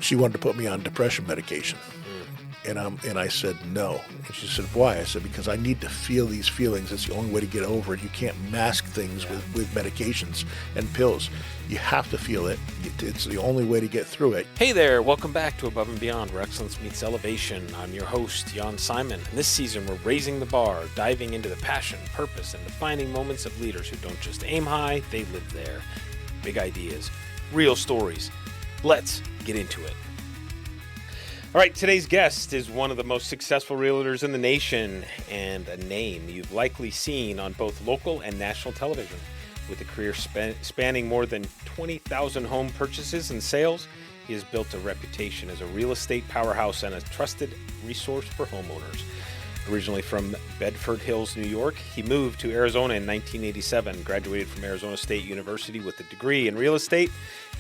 She wanted to put me on depression medication. And I said no. And she said, why? I said, because I need to feel these feelings. It's the only way to get over it. You can't mask things with medications and pills. You have to feel it. It's the only way to get through it. Hey there, welcome back to Above and Beyond, where excellence meets elevation. I'm your host, Jan Simon. And this season, we're raising the bar, diving into the passion, purpose, and defining moments of leaders who don't just aim high, they live there. Big ideas, real stories. Let's get into it. All right, today's guest is one of the most successful realtors in the nation and a name you've likely seen on both local and national television. With a career spanning more than 20,000 home purchases and sales, he has built a reputation as a real estate powerhouse and a trusted resource for homeowners. Originally from Bedford Hills, New York, he moved to Arizona in 1987, graduated from Arizona State University with a degree in real estate,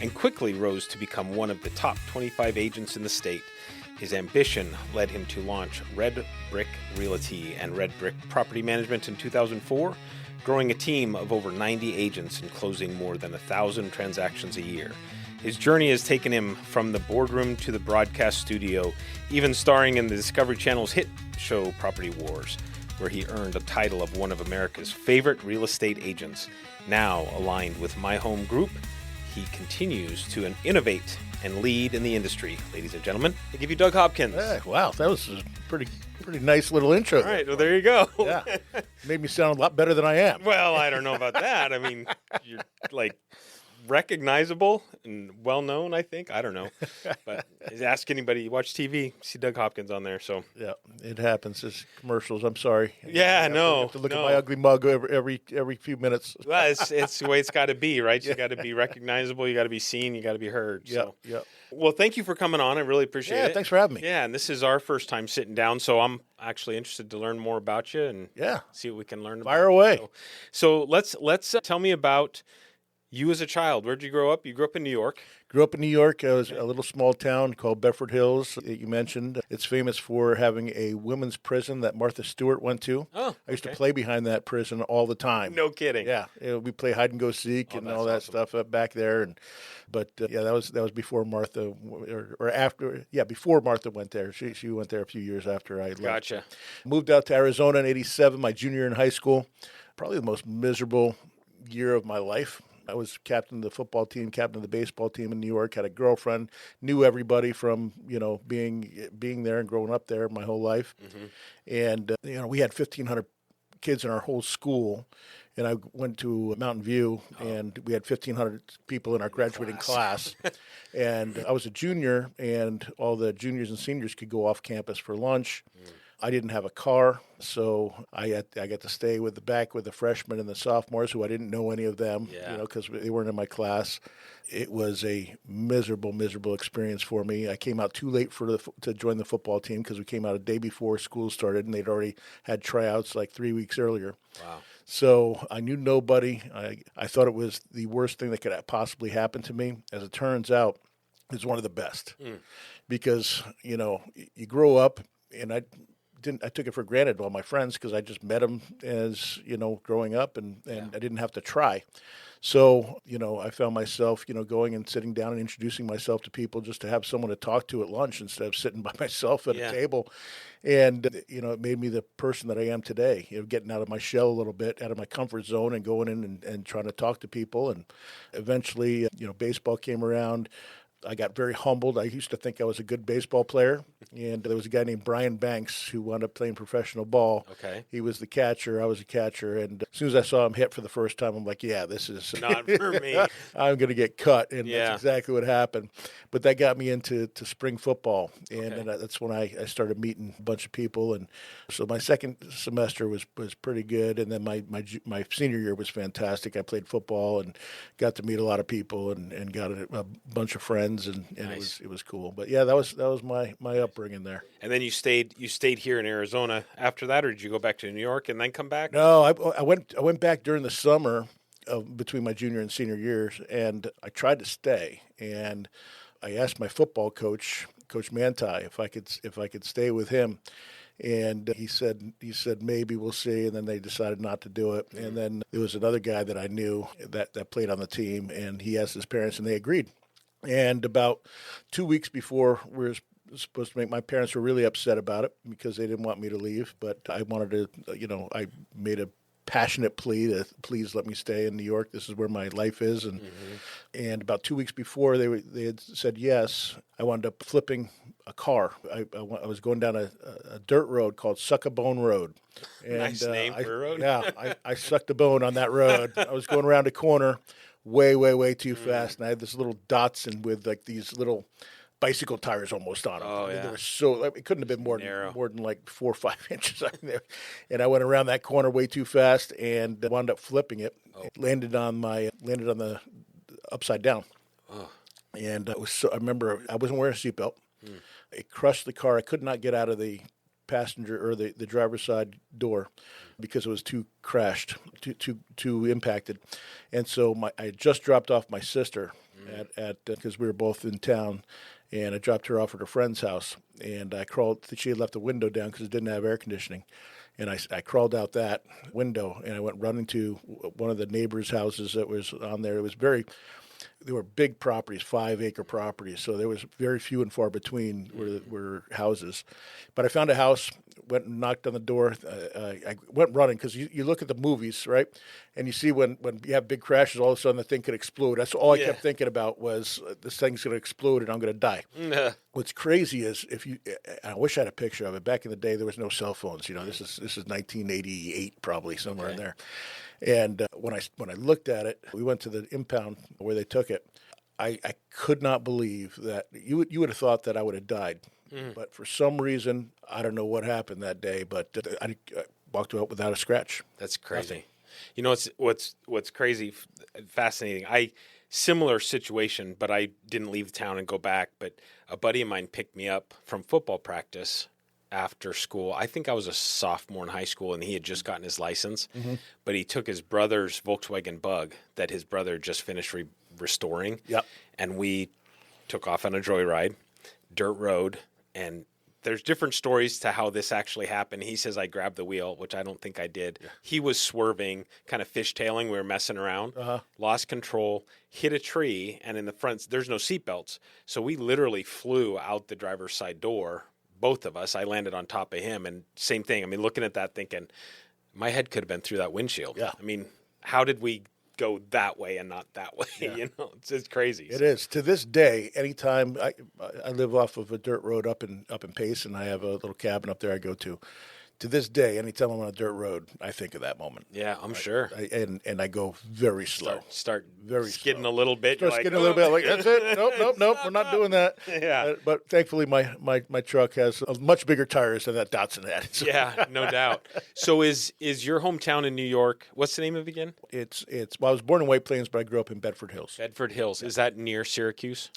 and quickly rose to become one of the top 25 agents in the state. His ambition led him to launch Red Brick Realty and Red Brick Property Management in 2004, growing a team of over 90 agents and closing more than 1,000 transactions a year. His journey has taken him from the boardroom to the broadcast studio, even starring in the Discovery Channel's hit show Property Wars, where he earned a title of one of America's favorite real estate agents. Now aligned with My Home Group, he continues to innovate and lead in the industry. Ladies and gentlemen, I give you Doug Hopkins. Hey, wow, that was a pretty nice little intro. All right, well, there you go. Yeah, made me sound a lot better than I am. Well, I don't know about that. I mean, you're like recognizable and well-known, I think. I don't know. But ask anybody, you watch TV, see Doug Hopkins on there. So yeah, it happens. It's commercials. I'm sorry. Yeah, I have to look at my ugly mug every few minutes. Well, it's the way it's got to be, right? You got to be recognizable. You got to be seen. You got to be heard. Yeah, so. yeah. Well, thank you for coming on. I really appreciate it. Yeah, thanks for having me. Yeah, and this is our first time sitting down, so I'm actually interested to learn more about you and see what we can learn. Fire away. So let's tell me about you as a child. Where'd you grow up? You grew up in New York. Grew up in New York. It was a little small town called Bedford Hills that you mentioned. It's famous for having a women's prison that Martha Stewart went to. Oh, I used to play behind that prison all the time. No kidding. Yeah, we play hide and go seek and all that stuff back there. But that was before Martha or after. Yeah, before Martha went there. She went there a few years after I left. Gotcha. Moved out to Arizona in '87, my junior year in high school. Probably the most miserable year of my life. I was captain of the football team, captain of the baseball team in New York, had a girlfriend, knew everybody from, being there and growing up there my whole life. Mm-hmm. And, we had 1,500 kids in our whole school. And I went to Mountain View, and we had 1,500 people in our graduating class. And I was a junior, and all the juniors and seniors could go off campus for lunch. I didn't have a car, so I got to stay with the freshmen and the sophomores, who I didn't know any of them, because they weren't in my class. It was a miserable experience for me. I came out too late to join the football team because we came out a day before school started, and they'd already had tryouts like 3 weeks earlier. Wow. So I knew nobody. I thought it was the worst thing that could possibly happen to me. As it turns out, it's one of the best because, you grow up, and I took it for granted, all my friends, because I just met them as, growing up, and I didn't have to try. So, I found myself, going and sitting down and introducing myself to people just to have someone to talk to at lunch instead of sitting by myself at a table. And, it made me the person that I am today, getting out of my shell a little bit, out of my comfort zone and going in and trying to talk to people. And eventually, baseball came around. I got very humbled. I used to think I was a good baseball player, and there was a guy named Brian Banks who wound up playing professional ball. Okay. He was the catcher. I was a catcher, and as soon as I saw him hit for the first time, I'm like, yeah, this is not for me. I'm going to get cut, and that's exactly what happened. But that got me into spring football, and that's when I started meeting a bunch of people. And so my second semester was pretty good, and then my senior year was fantastic. I played football and got to meet a lot of people and got a bunch of friends. And nice. it was cool. But yeah, that was my upbringing there. And then you stayed here in Arizona after that, or did you go back to New York and then come back? No, I went back during the summer between my junior and senior years, and I tried to stay. And I asked my football coach, Coach Manti, if I could stay with him. And he said maybe we'll see, and then they decided not to do it. And then there was another guy that I knew that played on the team, and he asked his parents, and they agreed. And about 2 weeks before we were supposed to make, my parents were really upset about it because they didn't want me to leave. But I wanted to, I made a passionate plea to please let me stay in New York. This is where my life is. And about 2 weeks before they had said yes, I wound up flipping a car. I was going down a dirt road called Suck-a-Bone Road. And, Nice name for a road. Yeah, I sucked a bone on that road. I was going around a corner way too fast, and I had this little Datsun with like these little bicycle tires almost on them. Oh, I mean, yeah. they were so, it couldn't have been more than like 4 or 5 inches. And I went around that corner way too fast and wound up flipping it. It landed on the upside down. Oh. And I remember I wasn't wearing a seatbelt. It crushed the car. I could not get out of the passenger or the driver's side door because it was too crashed, too impacted. And so I had just dropped off my sister because we were both in town, and I dropped her off at her friend's house. And I crawled. She had left the window down because it didn't have air conditioning. And I crawled out that window, and I went running to one of the neighbors' houses that was on there. They were big properties, 5-acre properties, so there was very few and far between were houses. But I found a house, went and knocked on the door. I went running because you look at the movies, right? And you see when you have big crashes, all of a sudden the thing could explode. That's all I kept thinking about was this thing's going to explode and I'm going to die. What's crazy is I wish I had a picture of it. Back in the day, there was no cell phones. This is 1988 probably, somewhere in there. And when I looked at it, we went to the impound where they took it. I could not believe that you would have thought that I would have died. But for some reason, I don't know what happened that day, but I walked out without a scratch. That's crazy. Nothing. What's crazy, fascinating. Similar situation, but I didn't leave town and go back. But a buddy of mine picked me up from football practice after school. I think I was a sophomore in high school, and he had just gotten his license. But he took his brother's Volkswagen Bug that his brother just finished restoring. Yep. And we took off on a joyride, dirt road, and there's different stories to how this actually happened. He says I grabbed the wheel, which I don't think I did. Yeah. He was swerving, kind of fishtailing. We were messing around, lost control, hit a tree, and in the front, there's no seatbelts. So we literally flew out the driver's side door, both of us. I landed on top of him, and same thing. I mean, looking at that thinking, my head could have been through that windshield. Yeah. I mean, how did we go that way and not that way? Yeah. It's crazy. It is. To this day, anytime I live off of a dirt road up in Pace, and I have a little cabin up there I go to. To this day, anytime I'm on a dirt road, I think of that moment. Yeah, I'm sure. And I go very slow. Start very skidding slow. A little bit. Start skidding a little bit. I'm like, that's it. Nope. We're not doing that. Yeah. But thankfully, my truck has much bigger tires than that Datsun had. So. Yeah, no doubt. So is your hometown in New York? What's the name of it again? Well, I was born in White Plains, but I grew up in Bedford Hills. Bedford Hills. Is that near Syracuse?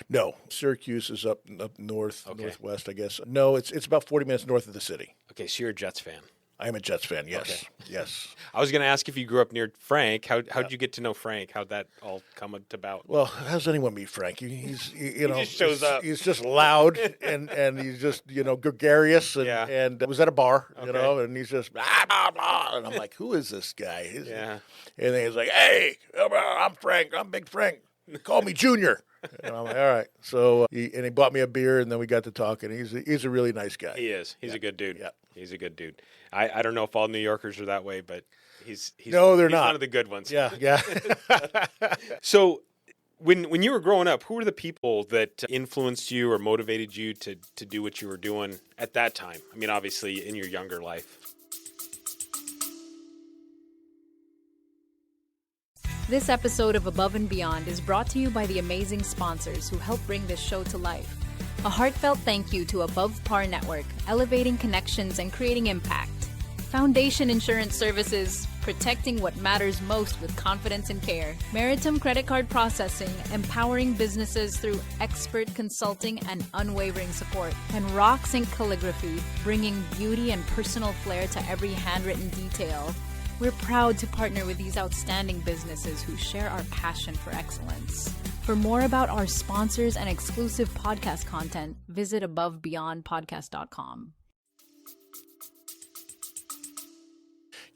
No, Syracuse is up north, northwest, I guess. No, it's about 40 minutes north of the city. Okay, so you're a Jets fan. I am a Jets fan, yes. Okay. Yes. I was going to ask if you grew up near Frank. How'd you get to know Frank? How'd that all come about? Well, how does anyone meet Frank? He just shows up. He's just loud and he's just, gregarious and was at a bar, and he's just blah, blah, blah. And I'm like, who is this guy? And then he's like, hey, I'm Frank. I'm Big Frank. Call me Junior. And I'm like, all right. So he bought me a beer, and then we got to talking. He's a really nice guy. He is. He's a good dude. Yeah. He's a good dude. I don't know if all New Yorkers are that way, but he's not. One of the good ones. Yeah. So when you were growing up, who were the people that influenced you or motivated you to do what you were doing at that time? I mean, obviously in your younger life. This episode of Above and Beyond is brought to you by the amazing sponsors who help bring this show to life. A heartfelt thank you to Above Par Network, elevating connections and creating impact. Foundation Insurance Services, protecting what matters most with confidence and care. Meritum Credit Card Processing, empowering businesses through expert consulting and unwavering support. And Rocks and Calligraphy, bringing beauty and personal flair to every handwritten detail. We're proud to partner with these outstanding businesses who share our passion for excellence. For more about our sponsors and exclusive podcast content, visit AboveBeyondPodcast.com.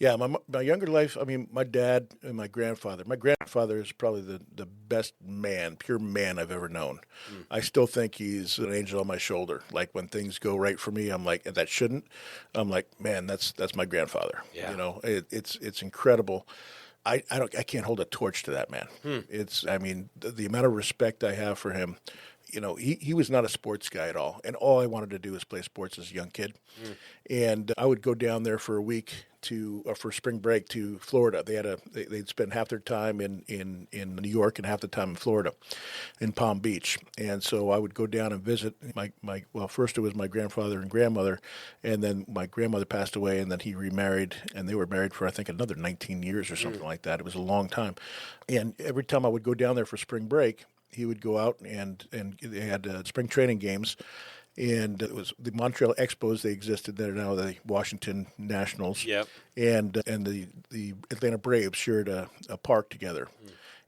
Yeah, my younger life, I mean, my dad and my grandfather. My grandfather is probably the best man, pure man I've ever known. I still think he's an angel on my shoulder. Like when things go right for me, I'm like, that shouldn't. I'm like, man, that's my grandfather. Yeah. You know, it's incredible. I can't hold a torch to that man. I mean, the amount of respect I have for him. You know, he was not a sports guy at all, and all I wanted to do was play sports as a young kid. And I would go down there for a week for spring break to Florida. They'd spend half their time in New York and half the time in Florida, in Palm Beach. And so I would go down and visit well, first it was my grandfather and grandmother, and then my grandmother passed away, and then he remarried, and they were married for I think another 19 years or something like that. It was a long time. And every time I would go down there for spring break, he would go out and they had spring training games, and it was the Montreal Expos. They existed. They're now the Washington Nationals. Yep. And the Atlanta Braves shared a park together.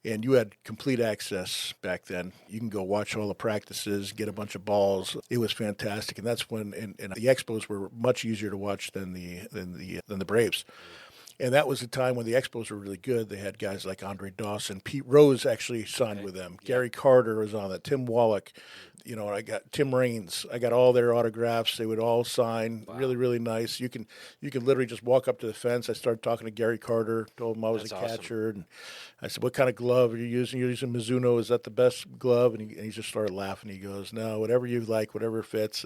And you had complete access back then. You can go watch all the practices, get a bunch of balls. It was fantastic, and that's when and the Expos were much easier to watch than the Braves. And that was the time when the Expos were really good. They had guys like Andre Dawson. Pete Rose actually signed with them. Yeah. Gary Carter was on that. Tim Wallach. You know, I got Tim Raines. I got all their autographs. They would all sign. Wow. Really, really nice. You can literally just walk up to the fence. I started talking to Gary Carter. Told him I was That's a catcher. Awesome. And I said, "What kind of glove are you using? You're using Mizuno. Is that the best glove?" And he just started laughing. He goes, "No, whatever you like, whatever fits."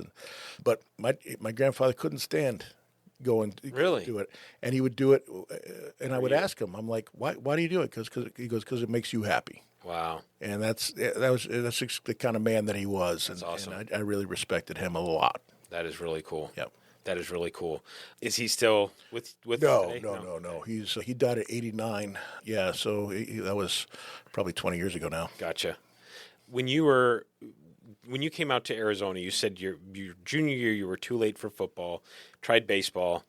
But my grandfather couldn't stand go and really do it, and he would do it, and I would ask him, I'm like, why do you do it? Because he goes, because it makes you happy. Wow. And that's the kind of man that he was. That's and, awesome. And I really respected him a lot. That is really cool. Yep. That is really cool. Is he still with no, today? No. He died at 89. Yeah, so that was probably 20 years ago now. Gotcha. When you came out to Arizona, you said your junior year you were too late for football, tried baseball,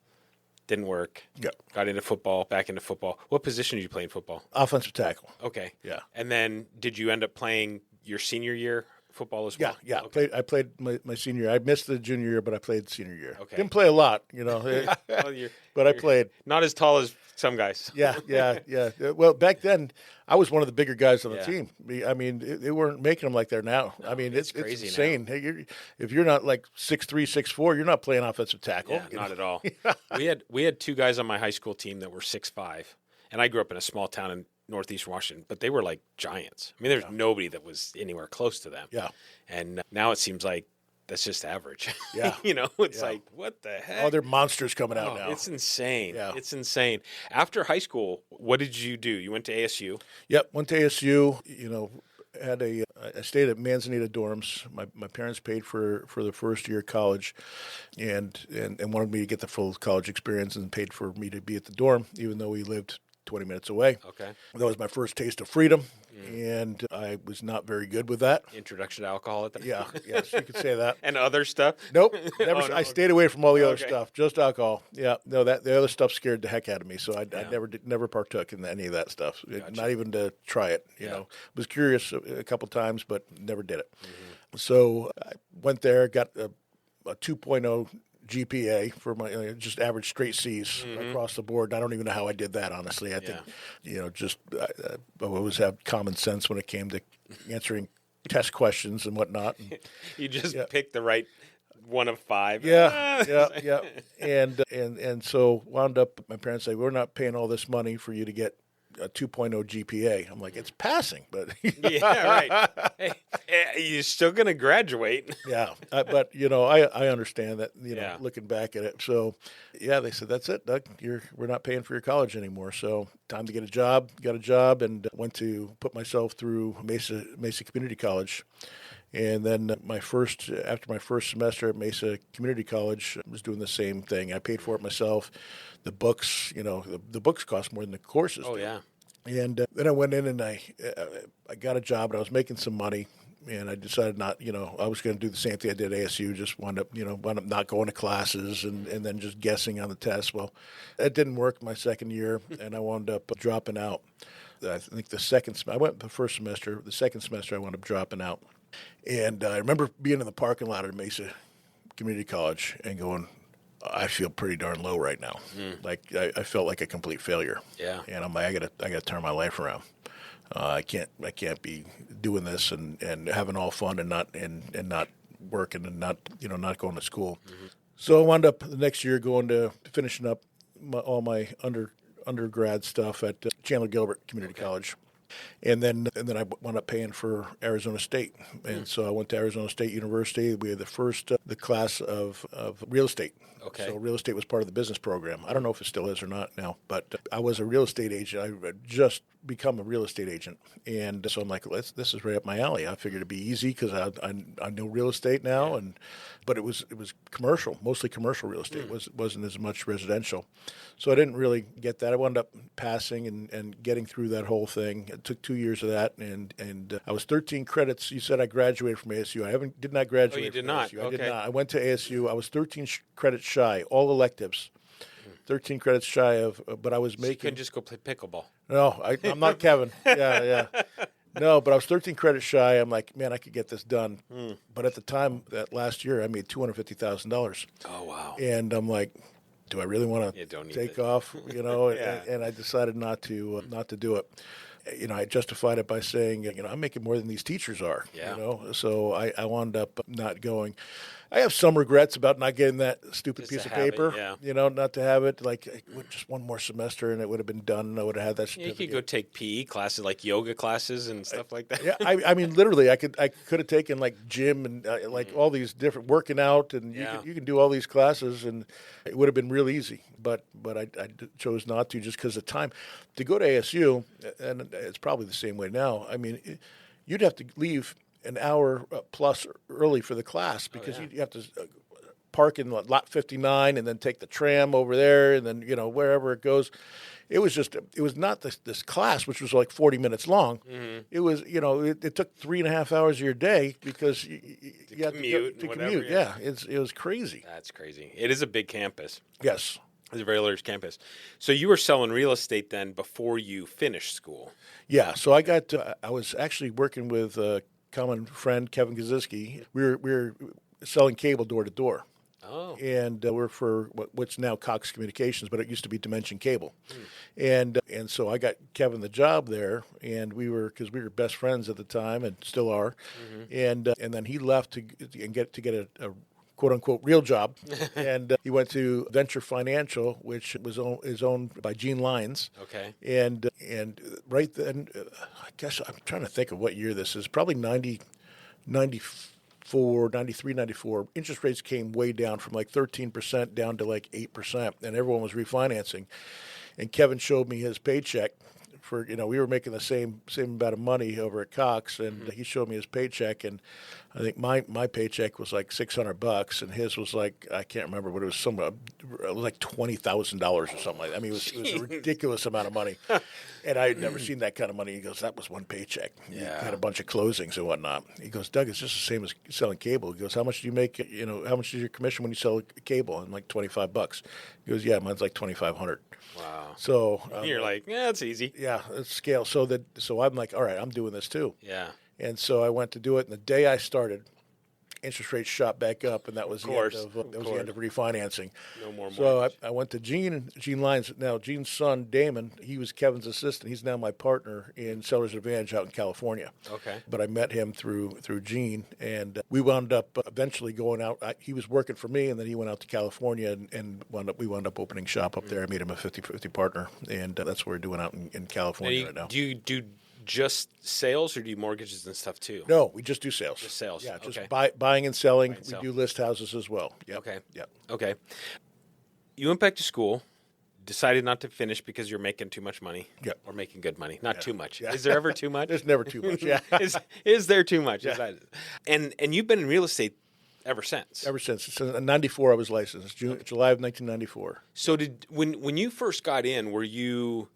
didn't work. Yeah. Got into football, back into football. What position did you play in football? Offensive tackle. Okay. Yeah. And then did you end up playing your senior year football as well? Yeah. Okay. I played my senior year. I missed the junior year, but I played senior year. Okay. Didn't play a lot, you know. Well, but I played. Not as tall as some guys. Yeah. Well, back then, I was one of the bigger guys on the team. I mean, they weren't making them like they're now. No, I mean, it's crazy insane. Now. Hey, if you're not like 6'3", 6'4", you're not playing offensive tackle. Yeah, not at all. We had two guys on my high school team that were 6'5", and I grew up in a small town in Northeast Washington, but they were like giants. I mean, there's nobody that was anywhere close to them. Yeah. And now it seems like that's just average. Yeah. You know, it's like, what the heck? Oh, they're monsters coming out now. It's insane. Yeah. It's insane. After high school, what did you do? You went to ASU? Yep, went to ASU. You know, I stayed at Manzanita dorms. My parents paid for the first year of college, and wanted me to get the full college experience, and paid for me to be at the dorm, even though we lived 20 minutes away. Okay. That was my first taste of freedom, and I was not very good with that. Introduction to alcohol at that Yeah, yes, you could say that. And other stuff? Nope, never. No, I stayed away from all the other Okay. stuff, just alcohol. Yeah, no, the other stuff scared the heck out of me, so I never partook in any of that stuff. Gotcha. Not even to try it. You know, was curious a couple times, but never did it. Mm-hmm. So I went there, got a 2.0 GPA for my just average straight C's across the board. I don't even know how I did that, honestly. I think, just I always have common sense when it came to answering test questions and whatnot. And, You just picked the right one of five. Yeah. And so wound up, my parents say, we're not paying all this money for you to get a 2.0 GPA. I'm like, it's passing, but Yeah, right. Hey, you're still going to graduate. yeah. But I understand that. Yeah. Looking back at it. So, yeah, they said, that's it, Doug. We're not paying for your college anymore. So, time to get a job. Got a job and went to put myself through Mesa Community College. And then after my first semester at Mesa Community College, I was doing the same thing. I paid for it myself. The books, the books cost more than the courses. Oh, yeah. And then I went in and I got a job and I was making some money. And I decided I was going to do the same thing I did at ASU, just wound up not going to classes and then just guessing on the test. Well, that didn't work my second year, and I wound up dropping out. I think I went the first semester. The second semester, I wound up dropping out. And I remember being in the parking lot at Mesa Community College and going, I feel pretty darn low right now. Like I felt like a complete failure. Yeah. And I'm like, I gotta turn my life around. I can't be doing this and having all fun and not working and not going to school. So I wound up the next year finishing up all my undergrad stuff at Chandler Gilbert Community College. And then I wound up paying for Arizona State. And so I went to Arizona State University. We had the class of real estate. Okay. So real estate was part of the business program. I don't know if it still is or not now, but I was a real estate agent. I had just become a real estate agent. And so I'm like, this is right up my alley. I figured it'd be easy because I know real estate now. But it was commercial, mostly commercial real estate. It wasn't as much residential. So I didn't really get that. I wound up passing and getting through that whole thing. It took 2 years of that, and I was 13 credits. You said I graduated from ASU. I did not graduate. Oh, you did from not? ASU. I Okay. did not. I went to ASU. I was 13 credits shy, all electives. 13 credits shy of, but I was So you making. couldn't just go play pickleball. No, I'm not Kevin. Yeah. No, but I was 13 credits shy. I'm like, man, I could get this done. But at the time, that last year, I made $250,000. Oh, wow. And I'm like, do I really want You to don't need take it. off? Yeah. And I decided not to do it. I justified it by saying, I'm making more than these teachers are. Yeah. So I wound up not going. I have some regrets about not getting that stupid Just piece to of have it, paper. yeah. Not to have it. Like just one more semester, and it would have been done. And I would have had that You certificate. could go take PE classes, like yoga classes and stuff like that. Yeah, I mean, literally, I could have taken like gym and like all these different working out, and you can do all these classes, and it would have been real easy. But I chose not to just because of time. To go to ASU, and it's probably the same way now. I mean, you'd have to leave an hour plus early for the class because you have to park in lot 59 and then take the tram over there and then wherever it goes. It was not this class, which was like 40 minutes long. It was, it took 3.5 hours of your day because you had commute to and commute. whatever, Yeah, it was crazy. That's crazy. It is a big campus. Yes. It's a very large campus. So you were selling real estate then before you finished school. Yeah. So I was actually working with a common friend, Kevin Kaczynski. We were selling cable door to door. Oh. And we're for what's now Cox Communications, but it used to be Dimension Cable. And so I got Kevin the job there, and because we were best friends at the time and still are. And then he left to get a quote unquote real job, and he went to Venture Financial, which is owned by Gene Lyons. Okay. And right then, I guess I'm trying to think of what year this is. Probably 93, 94, interest rates came way down from like 13% down to like 8%, and everyone was refinancing. And Kevin showed me his paycheck for, we were making the same amount of money over at Cox, and he showed me his paycheck, and I think my paycheck was like $600, and his was like, I can't remember, but it was like $20,000 or something like that. I mean, it was a ridiculous amount of money, and I had never seen that kind of money. He goes, that was one paycheck. Yeah. He had a bunch of closings and whatnot. He goes, Doug, it's just the same as selling cable. He goes, how much do you make? How much is your commission when you sell cable? I'm like $25. He goes, yeah, mine's like $2,500. Wow. So You're like, yeah, it's easy. yeah, it's scale. So I'm like, all right, I'm doing this too. Yeah. And so I went to do it, and the day I started, interest rates shot back up, and that was the end of refinancing. No more So mortgage. I went to Gene Lyons. Now, Gene's son, Damon, he was Kevin's assistant. He's now my partner in Sellers Advantage out in California. Okay. But I met him through Gene, and we wound up eventually going out. He was working for me, and then he went out to California, and we wound up opening shop up there. I made him a 50-50 partner, and that's what we're doing out in California right now. Do you do just sales, or do you mortgages and stuff too? No, we just do sales. Just sales. Yeah, just Okay. buying and selling. Buy and We sell. do list houses as well. Yep. Okay. Yep. Okay. You went back to school, decided not to finish because you're making too much money. Yep. Or making good money. Not too much. Yeah. Is there ever too much? There's never too much. Yeah. is there too much? Yeah. Is that, and you've been in real estate ever since. Ever since. Since 94, I was licensed. July of 1994. So when you first got in, were you,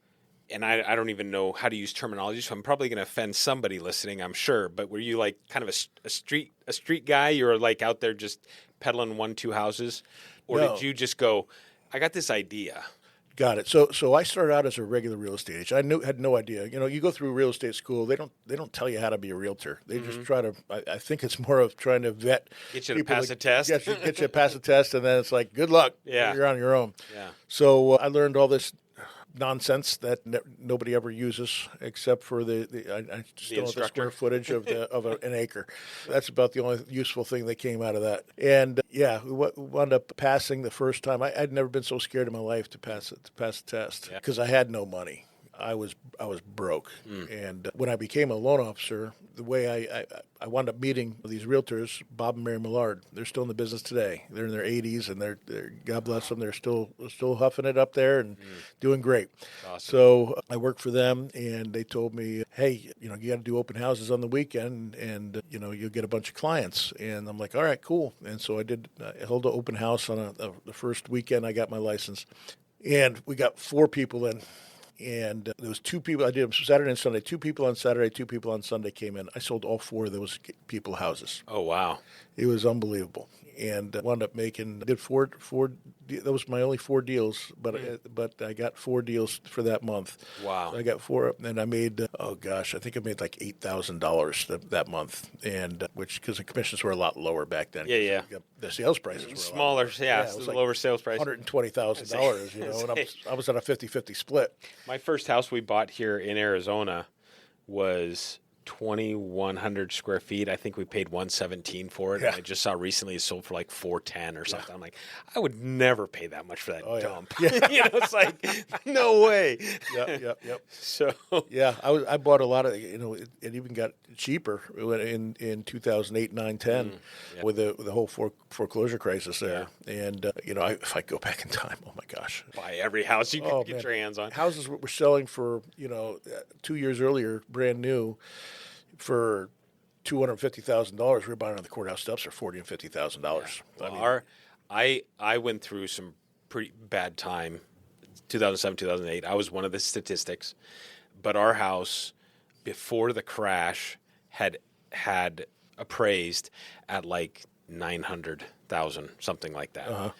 and I don't even know how to use terminology, so I'm probably going to offend somebody listening, I'm sure, but were you like kind of a street guy? You were like out there just peddling 1-2 houses? Or No. did you just go, I got this idea? Got it. So I started out as a regular real estate agent. Had no idea. You go through real estate school. They don't tell you how to be a realtor. They just try to. I think it's more of trying to vet. Get you to people pass a test. Get you to pass a test, and then it's like, good luck. Yeah. You're on your own. Yeah. So I learned all this nonsense that nobody ever uses except for I still have the square footage of an acre. That's about the only useful thing that came out of that. And we wound up passing the first time. I'd never been so scared in my life to pass the test because I had no money. I was broke. And when I became a loan officer, the way I wound up meeting these realtors, Bob and Mary Millard, they're still in the business today. They're in their 80s, and they're God bless them, they're still huffing it up there and doing great. Awesome. So I worked for them, and they told me, hey, you got to do open houses on the weekend, and you'll get a bunch of clients. And I'm like, all right, cool. And so I did. I held an open house on the first weekend I got my license, and we got 4 people in. And there was 2 people. I did them Saturday and Sunday. 2 people on Saturday, 2 people on Sunday came in. I sold all 4 of those people houses. Oh, wow. It was unbelievable. And wound up did four. That was my only 4 deals, but I got 4 deals for that month. Wow. So I got 4, and I made, I think I made like $8,000 that month, and because the commissions were a lot lower back then. Yeah. The sales prices were smaller. It was like lower sales price. $120,000, and I was on a 50-50 split. My first house we bought here in Arizona was 2,100 square feet. I think we paid $117 for it. Yeah. And I just saw recently it sold for like $410 or something. I'm like, I would never pay that much for that dump. Yeah. It's like, no way. Yep. So yeah, I bought a lot of, it even got cheaper in 2008, 9, 10 with the whole foreclosure crisis there. Yeah. And if I go back in time, oh my gosh, buy every house you can get your hands on. Houses were selling for 2 years earlier, brand new, for $250,000. We were buying on the courthouse steps for $40,000 and $50,000. Well, I went through some pretty bad time, 2007, 2008. I was one of the statistics, but our house before the crash had appraised at like 900,000, something like that. Uh-huh.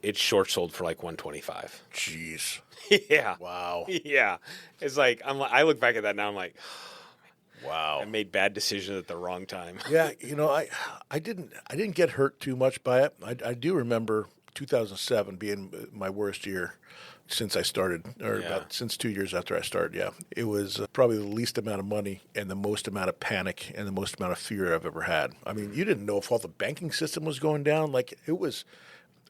It short sold for like 125. Jeez. Yeah. Wow. Yeah. It's like I look back at that now. I'm like, wow. I made bad decisions at the wrong time. Yeah, I didn't get hurt too much by it. I do remember 2007 being my worst year since I started, since 2 years after I started. Yeah, it was probably the least amount of money and the most amount of panic and the most amount of fear I've ever had. I mean, you didn't know if all the banking system was going down. Like, it was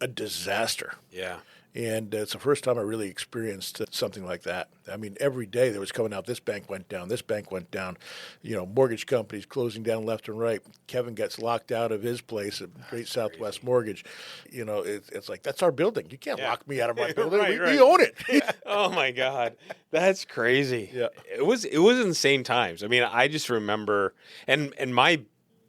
a disaster. Yeah. And it's the first time I really experienced something like that. I mean, every day there was coming out, this bank went down, this bank went down. Mortgage companies closing down left and right. Kevin gets locked out of his place at Great Southwest Mortgage. It's like, that's our building. You can't lock me out of my building. We own it. Oh, my God. That's crazy. Yeah. It was insane times. I mean, I just remember, and my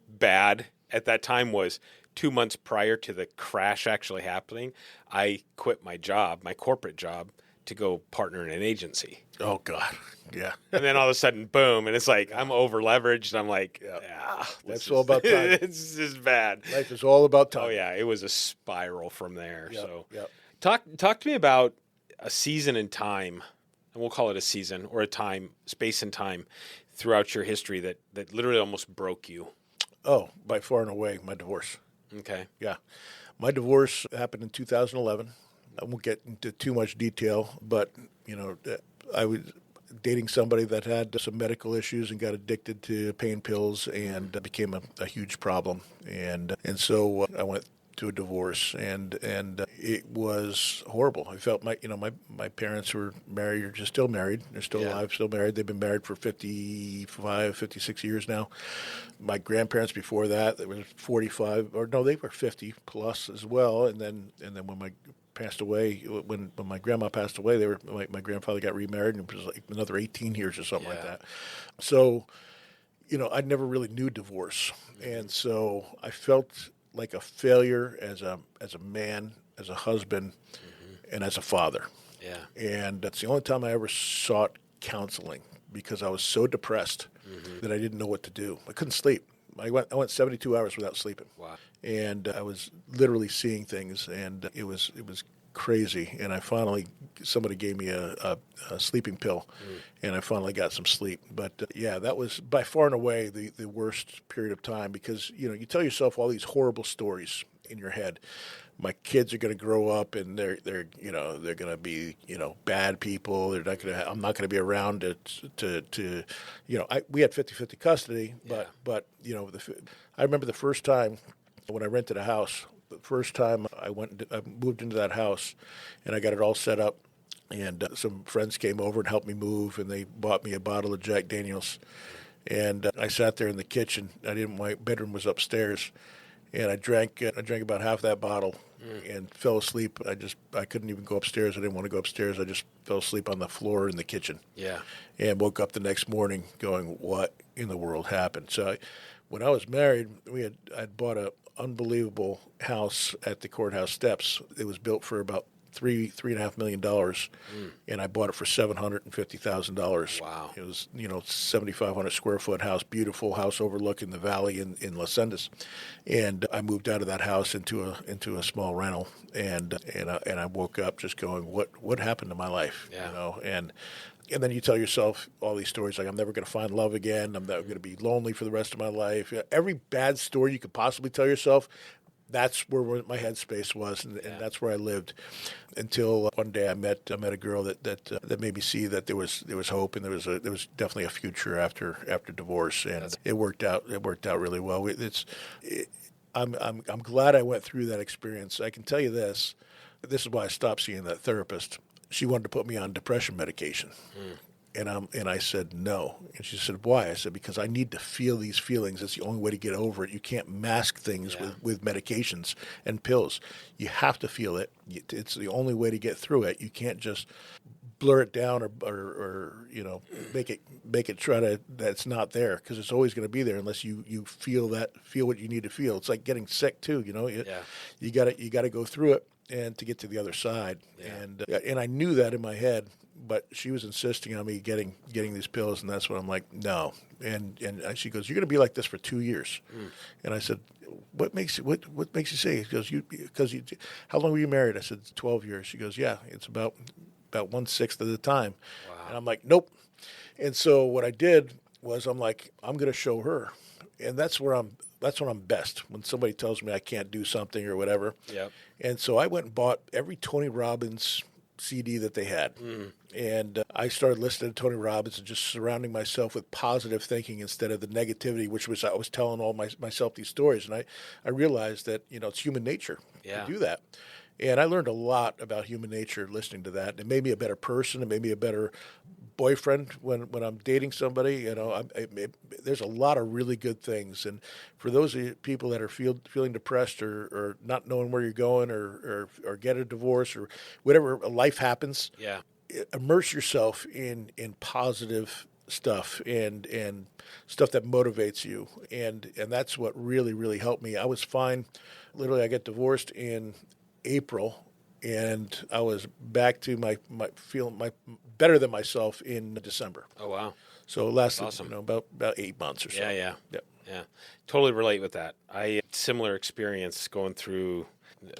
bad at that time was 2 months prior to the crash actually happening, I quit my job, my corporate job, to go partner in an agency. Oh, God. Yeah. And then all of a sudden, boom, and it's like I'm over leveraged. I'm like, that's all about time. It's just bad. Life is all about time. Oh, yeah. It was a spiral from there. Yep, So yep. Talk to me about a season in time, and we'll call it a season or a time, space and time throughout your history that literally almost broke you. Oh, by far and away, my divorce. Okay. Yeah. My divorce happened in 2011. I won't get into too much detail, but, I was dating somebody that had some medical issues and got addicted to pain pills and became a huge problem. And so I went to a divorce, and it was horrible. I felt my parents were married, or just still married. They're still alive, still married. They've been married for 55, 56 years now. My grandparents before that, they were 45, or no, they were 50 plus as well. And then when my passed away, when my grandma passed away, my grandfather got remarried, and it was like another 18 years or something like that. So, I never really knew divorce, and so I felt like a failure as a man, as a husband, and as a father. Yeah. And that's the only time I ever sought counseling, because I was so depressed that I didn't know what to do. I couldn't sleep. I went 72 hours without sleeping. Wow. And I was literally seeing things, and it was crazy, and somebody gave me a sleeping pill, and I finally got some sleep. But that was by far and away the worst period of time, because you tell yourself all these horrible stories in your head. My kids are going to grow up and they're going to be bad people. They're not going to. I'm not going to be around to we had 50-50 custody, but I remember the first time when I rented a house. The first time I moved into that house, and I got it all set up, and some friends came over and helped me move, and they bought me a bottle of Jack Daniels, and I sat there in the kitchen. My bedroom was upstairs, and I drank about half that bottle and fell asleep. I couldn't even go upstairs. I didn't want to go upstairs. I just fell asleep on the floor in the kitchen. Yeah. And woke up the next morning going, what in the world happened? So when I was married, I'd bought an unbelievable house at the courthouse steps. It was built for about $3.5 million, and I bought it for $750,000. Wow! It was 7,500 square foot house, beautiful house overlooking the valley in Los Andes, and I moved out of that house into a small rental, and I woke up just going, what happened to my life? Yeah. And then you tell yourself all these stories like, I'm never going to find love again. I'm never going to be lonely for the rest of my life. Every bad story you could possibly tell yourself, that's where my headspace was, and that's where I lived until one day I met a girl that made me see that there was hope, and there was definitely a future after divorce, and it worked out really well. I'm glad I went through that experience. I can tell you this is why I stopped seeing that therapist. She wanted to put me on depression medication. And I said no. And she said, why? I said, because I need to feel these feelings. It's the only way to get over it. You can't mask things with medications and pills. You have to feel it. It's the only way to get through it. You can't just blur it down or make it try to that it's not there, because it's always going to be there unless you feel what you need to feel. It's like getting sick too. You got to go through it and to get to the other side. Yeah. And I knew that in my head. But she was insisting on me getting these pills, and that's when I'm like, no. And she goes, you're going to be like this for 2 years. And I said, what makes you say? She goes, because how long were you married? I said, 12 years. She goes, yeah, it's about 1/6 of the time. Wow. And I'm like, nope. And so what I did was I'm like, I'm going to show her, and that's when I'm best, when somebody tells me I can't do something or whatever. Yep. And so I went and bought every Tony Robbins CD that they had. And I started listening to Tony Robbins and just surrounding myself with positive thinking instead of the negativity, which was I was telling myself these stories. And I realized that, it's human nature to do that. And I learned a lot about human nature listening to that. It made me a better person. It made me a better boyfriend when I'm dating somebody. There's a lot of really good things. And for those of you people that are feeling depressed or not knowing where you're going or get a divorce or whatever life happens, immerse yourself in positive stuff and stuff that motivates you. And that's what really, really helped me. I was fine. Literally, I got divorced in April, and I was back to my feeling better than myself in December. Oh wow! So it lasted awesome. About 8 months or so. Yeah. Totally relate with that. I similar experience going through.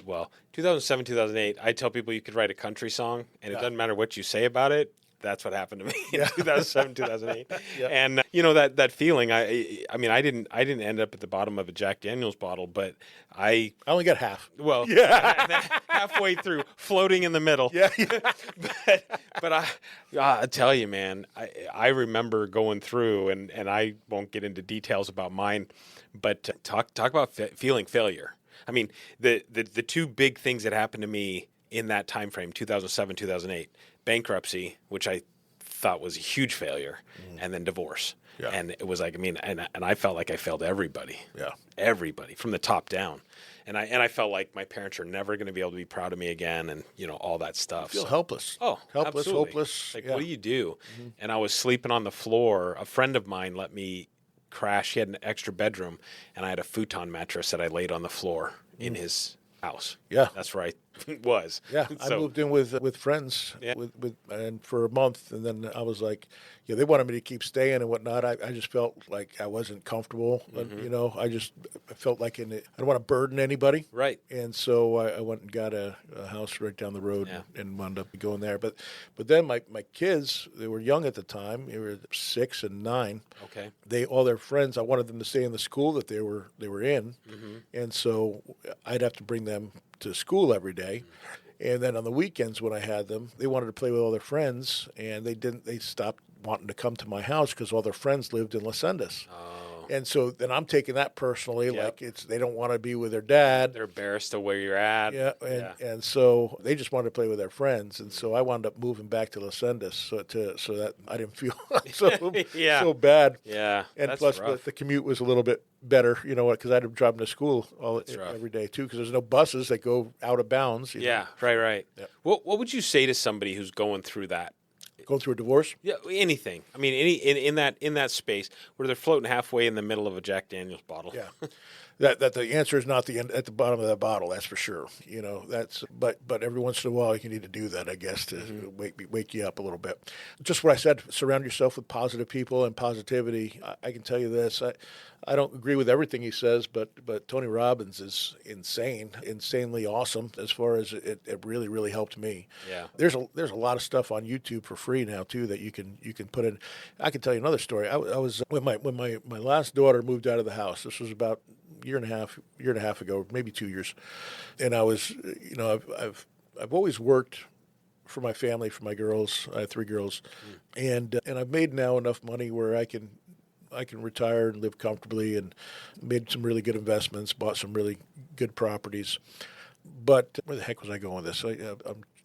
Well, 2007, 2008. I tell people you could write a country song, and it doesn't matter what you say about it. That's what happened to me in 2007, 2008. And that feeling, I mean, I didn't end up at the bottom of a Jack Daniels bottle, but I only got half. Well, halfway through, floating in the middle. Yeah. but I tell you, man, I remember going through, and I won't get into details about mine, but talk about feeling failure. I mean, the two big things that happened to me in that time frame, 2007, 2008. Bankruptcy, which I thought was a huge failure, and then divorce. Yeah. And it was like, I mean, and I felt like I failed everybody. Yeah. Everybody from the top down. And I felt like my parents are never going to be able to be proud of me again, and all that stuff. You feel helpless. Oh, helpless, absolutely. hopeless. Like, what do you do? Mm-hmm. And I was sleeping on the floor. A friend of mine let me crash. He had an extra bedroom, and I had a futon mattress that I laid on the floor in his house. Yeah. That's right. was. Yeah, I So, moved in with friends Yeah. with and for a month, and then I was like, yeah, they wanted me to keep staying and whatnot. I just felt like I wasn't comfortable. I felt like I don't want to burden anybody. Right. And so I went and got a house right down the road Yeah. and wound up going there. But then my kids, they were young at the time. They were 6 and 9. Okay. All their friends, I wanted them to stay in the school that they were in, Mm-hmm. and so I'd have to bring them to school every day. And then on the weekends when I had them, they wanted to play with all their friends, and they stopped wanting to come to my house because all their friends lived in Los Angeles. Oh. And so then I'm taking that personally, Yep. like they don't want to be with their dad. They're embarrassed of where you're at. Yeah, and so they just wanted to play with their friends, and so I wound up moving back to Los Angeles so that I didn't feel Yeah. so bad. Yeah. And That's plus, rough. the commute was a little bit better, because I had to drive them to school rough. every day too, because there's no buses that go out of bounds. you know. Yeah. Right. Yeah. What would you say to somebody who's going through that? Going through a divorce. Yeah, anything. I mean, in that space where they're floating halfway in the middle of a Jack Daniel's bottle. Yeah, that the answer is not the end at the bottom of that bottle. That's for sure. But every once in a while you need to do that, I guess, to wake you up a little bit. Just what I said. Surround yourself with positive people and positivity. I can tell you this. I don't agree with everything he says, but Tony Robbins is insanely awesome as far as it really, really helped me. Yeah. There's a lot of stuff on YouTube for free now too that you can put in. I can tell you another story. I was when my last daughter moved out of the house. This was about year and a half ago, maybe 2 years. And I was, I've always worked for my family, for my girls. I have 3 girls, and I've made now enough money where I can retire and live comfortably, and made some really good investments, bought some really good properties. But where the heck was I going with this? I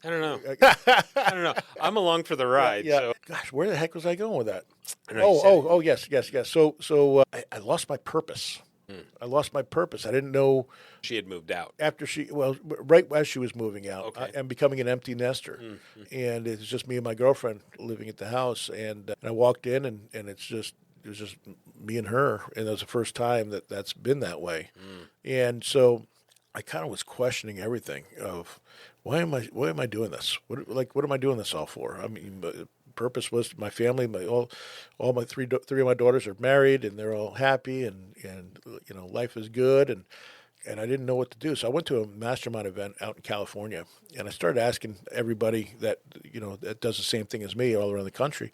don't know. I don't know. I'm along for the ride. Yeah. So. Gosh, where the heck was I going with that? I know you said it. Yes. So I lost my purpose. I lost my purpose. I didn't know She had moved out. after right as she was moving out, Okay. and becoming an empty nester. And it was just me and my girlfriend living at the house. And I walked in, and it was just me and her. And it was the first time that's been that way. And so I kind of was questioning everything of why am I doing this? What am I doing this all for? I mean, the purpose was my family. All my three of my daughters are married, and they're all happy, and life is good, and I didn't know what to do. So I went to a mastermind event out in California, and I started asking everybody that that does the same thing as me all around the country,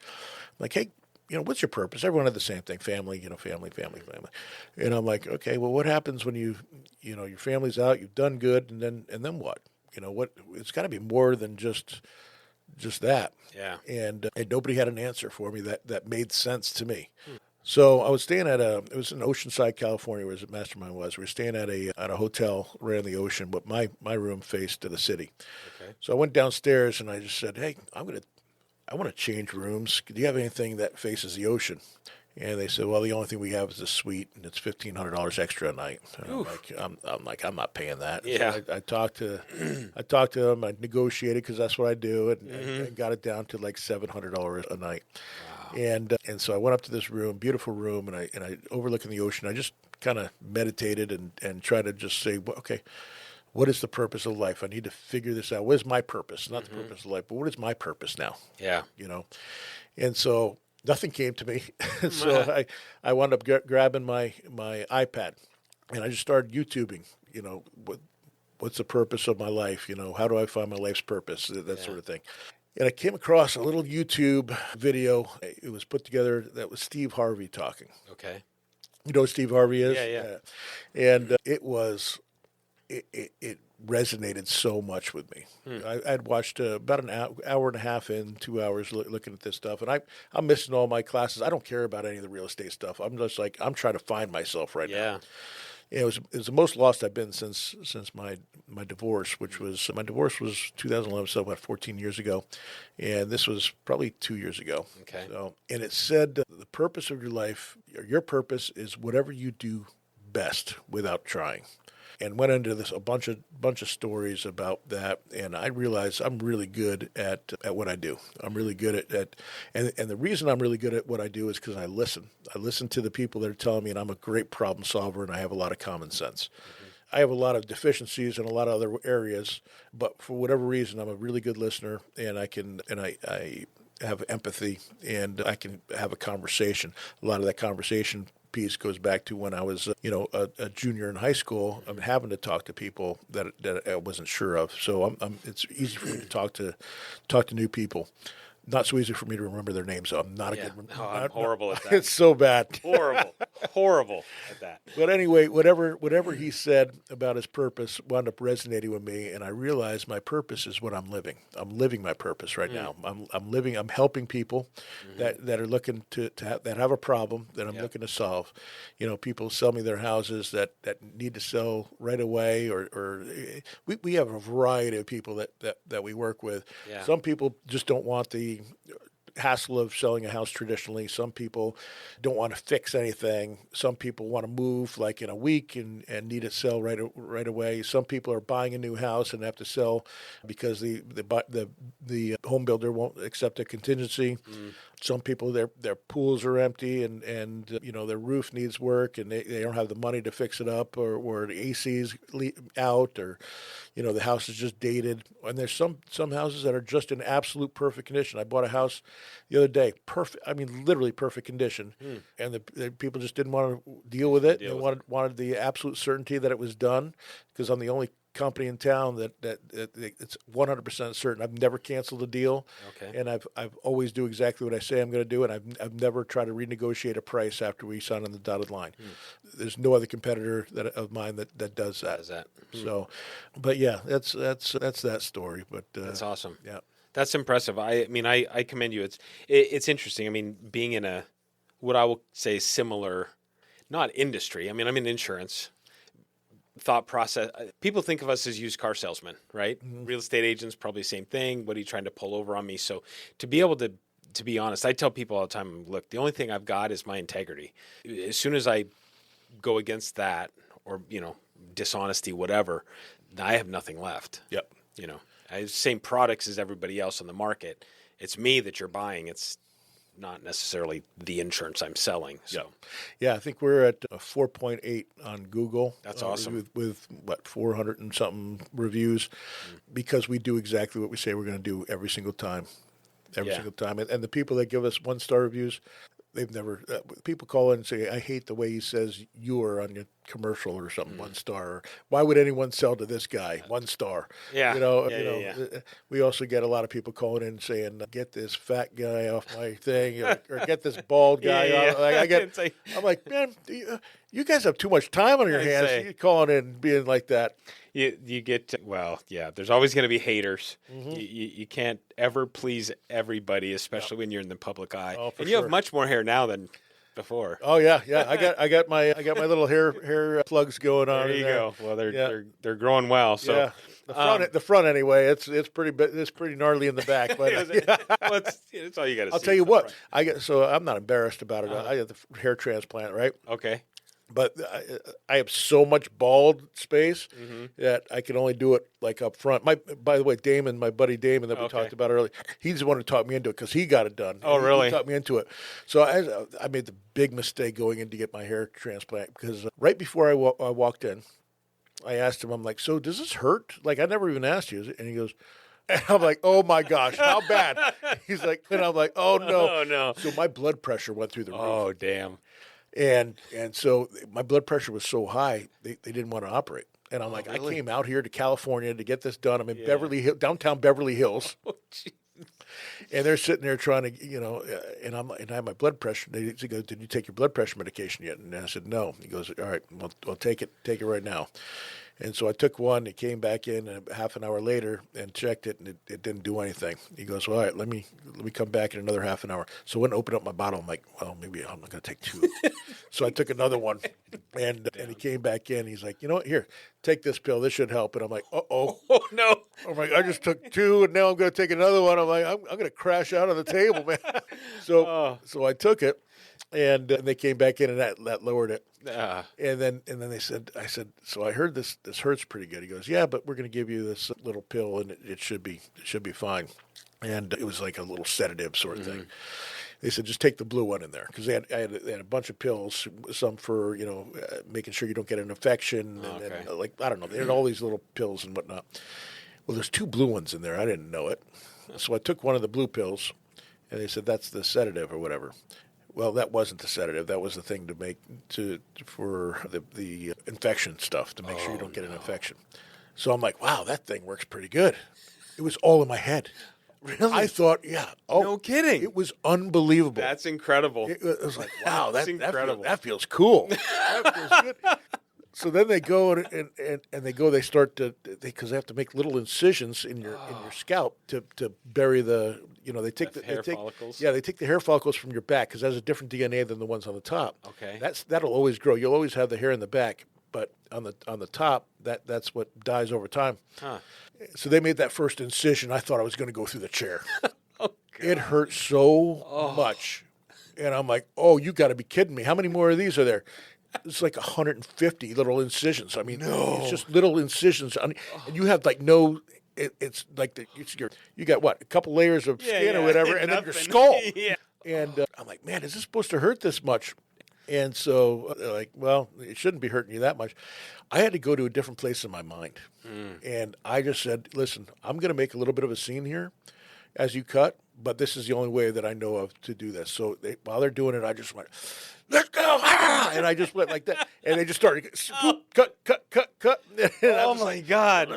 like, hey, what's your purpose? Everyone had the same thing: family, family. And I'm like, okay, well, what happens when your family's out, you've done good, and then what? What? It's got to be more than just that. Yeah. And nobody had an answer for me that made sense to me. So I was staying it was in Oceanside, California, where the mastermind was. We were staying at a hotel right on the ocean, but my room faced to the city. Okay. So I went downstairs and I just said, hey, I want to change rooms. Do you have anything that faces the ocean? And they said, well, the only thing we have is a suite, and it's $1,500 extra a night. And I'm not paying that. Yeah. So I talked to them. I negotiated, because that's what I do, and got it down to like $700 a night. Wow. And so I went up to this room, beautiful room, and I overlooking the ocean. I just kind of meditated and tried to just say, well, okay, what is the purpose of life? I need to figure this out. What is my purpose? Not the purpose of life, but what is my purpose now? Yeah. And so nothing came to me. So I wound up grabbing my iPad, and I just started YouTubing, what's the purpose of my life? How do I find my life's purpose? That sort of thing. And I came across a little YouTube video. It was put together that was Steve Harvey talking. Okay. You know who Steve Harvey is? Yeah. And it resonated so much with me. I'd watched about an hour and a half in, 2 hours looking at this stuff, and I'm missing all my classes. I don't care about any of the real estate stuff. I'm just like, I'm trying to find myself right now. Yeah. It was the most lost I've been since my divorce, which was, my divorce was 2011, so about 14 years ago, and this was probably 2 years ago. Okay. So, and it said the purpose of your life, or your purpose, is whatever you do best without trying. And went into this a bunch of stories about that, and I realized I'm really good at what I do. I'm really good and the reason I'm really good at what I do is because I listen. I listen to the people that are telling me, and I'm a great problem solver, and I have a lot of common sense. I have a lot of deficiencies in a lot of other areas, but for whatever reason, I'm a really good listener, and I have empathy, and I can have a conversation. A lot of that conversation piece goes back to when I was, a junior in high school. I'm having to talk to people that I wasn't sure of. So it's easy for me to talk to new people. Not so easy for me to remember their names. So I'm not a good. I'm horrible at that. It's so bad. Horrible at that. But anyway, whatever he said about his purpose wound up resonating with me, and I realized my purpose is what I'm living. I'm living my purpose right now. I'm helping people that are looking that have a problem that I'm looking to solve. People sell me their houses that need to sell right away, or we have a variety of people that we work with. Yeah. Some people just don't want the hassle of selling a house traditionally. Some people don't want to fix anything. Some people want to move like in a week and need it sell right away. Some people are buying a new house and have to sell because the home builder won't accept a contingency. Some people their pools are empty and their roof needs work and they don't have the money to fix it up, or the AC's out, or the house is just dated. And there's some houses that are just in absolute perfect condition. I bought a house the other day, perfect. I mean, literally perfect condition, and the people just didn't want to deal with it. They wanted the absolute certainty that it was done, because I'm the only company in town that it's 100% certain. I've never canceled a deal, and I've always do exactly what I say I'm going to do, and I've never tried to renegotiate a price after we sign on the dotted line. There's no other competitor of mine that does that. So, but yeah, that's that story. But that's awesome. Yeah. That's impressive. I mean, I commend you. It's interesting. I mean, being in a, what I will say, similar, not industry. I mean, I'm in insurance. Thought process. People think of us as used car salesmen, right? Real estate agents, probably the same thing. What are you trying to pull over on me? So to be able to be honest, I tell people all the time, look, the only thing I've got is my integrity. As soon as I go against that, or, dishonesty, whatever, I have nothing left. Yep. I have the same products as everybody else on the market. It's me that you're buying. It's not necessarily the insurance I'm selling. So, yeah, I think we're at 4.8 on Google. That's awesome. With 400 and something reviews, because we do exactly what we say we're going to do every single time. Single time. And the people that give us 1-star reviews, they've never, people call in and say, I hate the way he says you are on your commercial or something, 1 star. Or, why would anyone sell to this guy? 1 star. Yeah. We also get a lot of people calling in saying, get this fat guy off my thing, or get this bald guy off. Like, I'm like, man, you guys have too much time on your hands. You're calling in and being like that. You get, there's always going to be haters. You can't ever please everybody, especially when you're in the public eye. Oh, and you have much more hair now than before. Oh yeah. I got my little hair plugs going on. There you go. Well, they're growing well. So the front anyway. It's pretty gnarly in the back. But it's all you got to see. I'll tell you what. I'm not embarrassed about it. I had the hair transplant, right? Okay. But I have so much bald space that I can only do it like up front. By the way, Damon, my buddy Damon that we talked about earlier, he's the one who taught me into it because he got it done. Oh, really? He taught me into it. So I made the big mistake going in to get my hair transplant, because right before I walked in, I asked him, I'm like, so does this hurt? Like, I never even asked you. And he goes, and I'm like, oh my gosh, how bad? He's like, and I'm like, oh no. Oh no. So my blood pressure went through the roof. Oh, damn. And so my blood pressure was so high, they didn't want to operate. And I'm like, really? I came out here to California to get this done. I'm in downtown Beverly Hills. Oh, geez. And they're sitting there trying to, and I have my blood pressure. He goes, did you take your blood pressure medication yet? And I said, no. He goes, all right, well take it right now. And so I took one. It came back in half an hour later and checked it, and it didn't do anything. He goes, well, all right, let me come back in another half an hour. So I went and opened up my bottle. I'm like, well, maybe I'm not going to take 2. So I took another one, and he came back in. He's like, you know what? Here, take this pill. This should help. And I'm like, uh-oh. Oh, no. I'm like, I just took 2, and now I'm going to take another one. I'm like, I'm going to crash out on the table, man. So I took it. And they came back in, and that lowered it. Uh, And then I said, so I heard this hurts pretty good. He goes, yeah, but we're going to give you this little pill, and it should be fine. And it was like a little sedative sort of thing. They said, just take the blue one in there, because they had a bunch of pills, some for making sure you don't get an infection, and like, I don't know, they had all these little pills and whatnot. Well, there's 2 blue ones in there. I didn't know it, so I took one of the blue pills, and they said that's the sedative or whatever. Well, that wasn't the sedative. That was the thing to make for the infection stuff, to make sure you don't get an infection. So I'm like, wow, that thing works pretty good. It was all in my head. Really? I thought, yeah. Oh, no kidding. It was unbelievable. That's incredible. It was like, wow, That's incredible. That feels cool. That feels good. So then they go they start to, because they have to make little incisions in your scalp to bury the, they take the hair follicles. Yeah, they take the hair follicles from your back, because that has a different DNA than the ones on the top. Okay. That'll always grow. You'll always have the hair in the back, but on the top, that's what dies over time. Huh. So they made that first incision. I thought I was going to go through the chair. Oh, It hurt so much. And I'm like, oh, you got to be kidding me. How many more of these are there? It's like 150 little incisions. I mean, it's just little incisions. And you have like no, it's like you got what, a couple layers of skin or whatever, and then your skull. Yeah. And I'm like, man, is this supposed to hurt this much? And so they're like, well, it shouldn't be hurting you that much. I had to go to a different place in my mind. And I just said, listen, I'm going to make a little bit of a scene here as you cut, but this is the only way that I know of to do this. So while they're doing it, I just went, let's go. And I just went like that. And they just started, cut. And Oh, my God.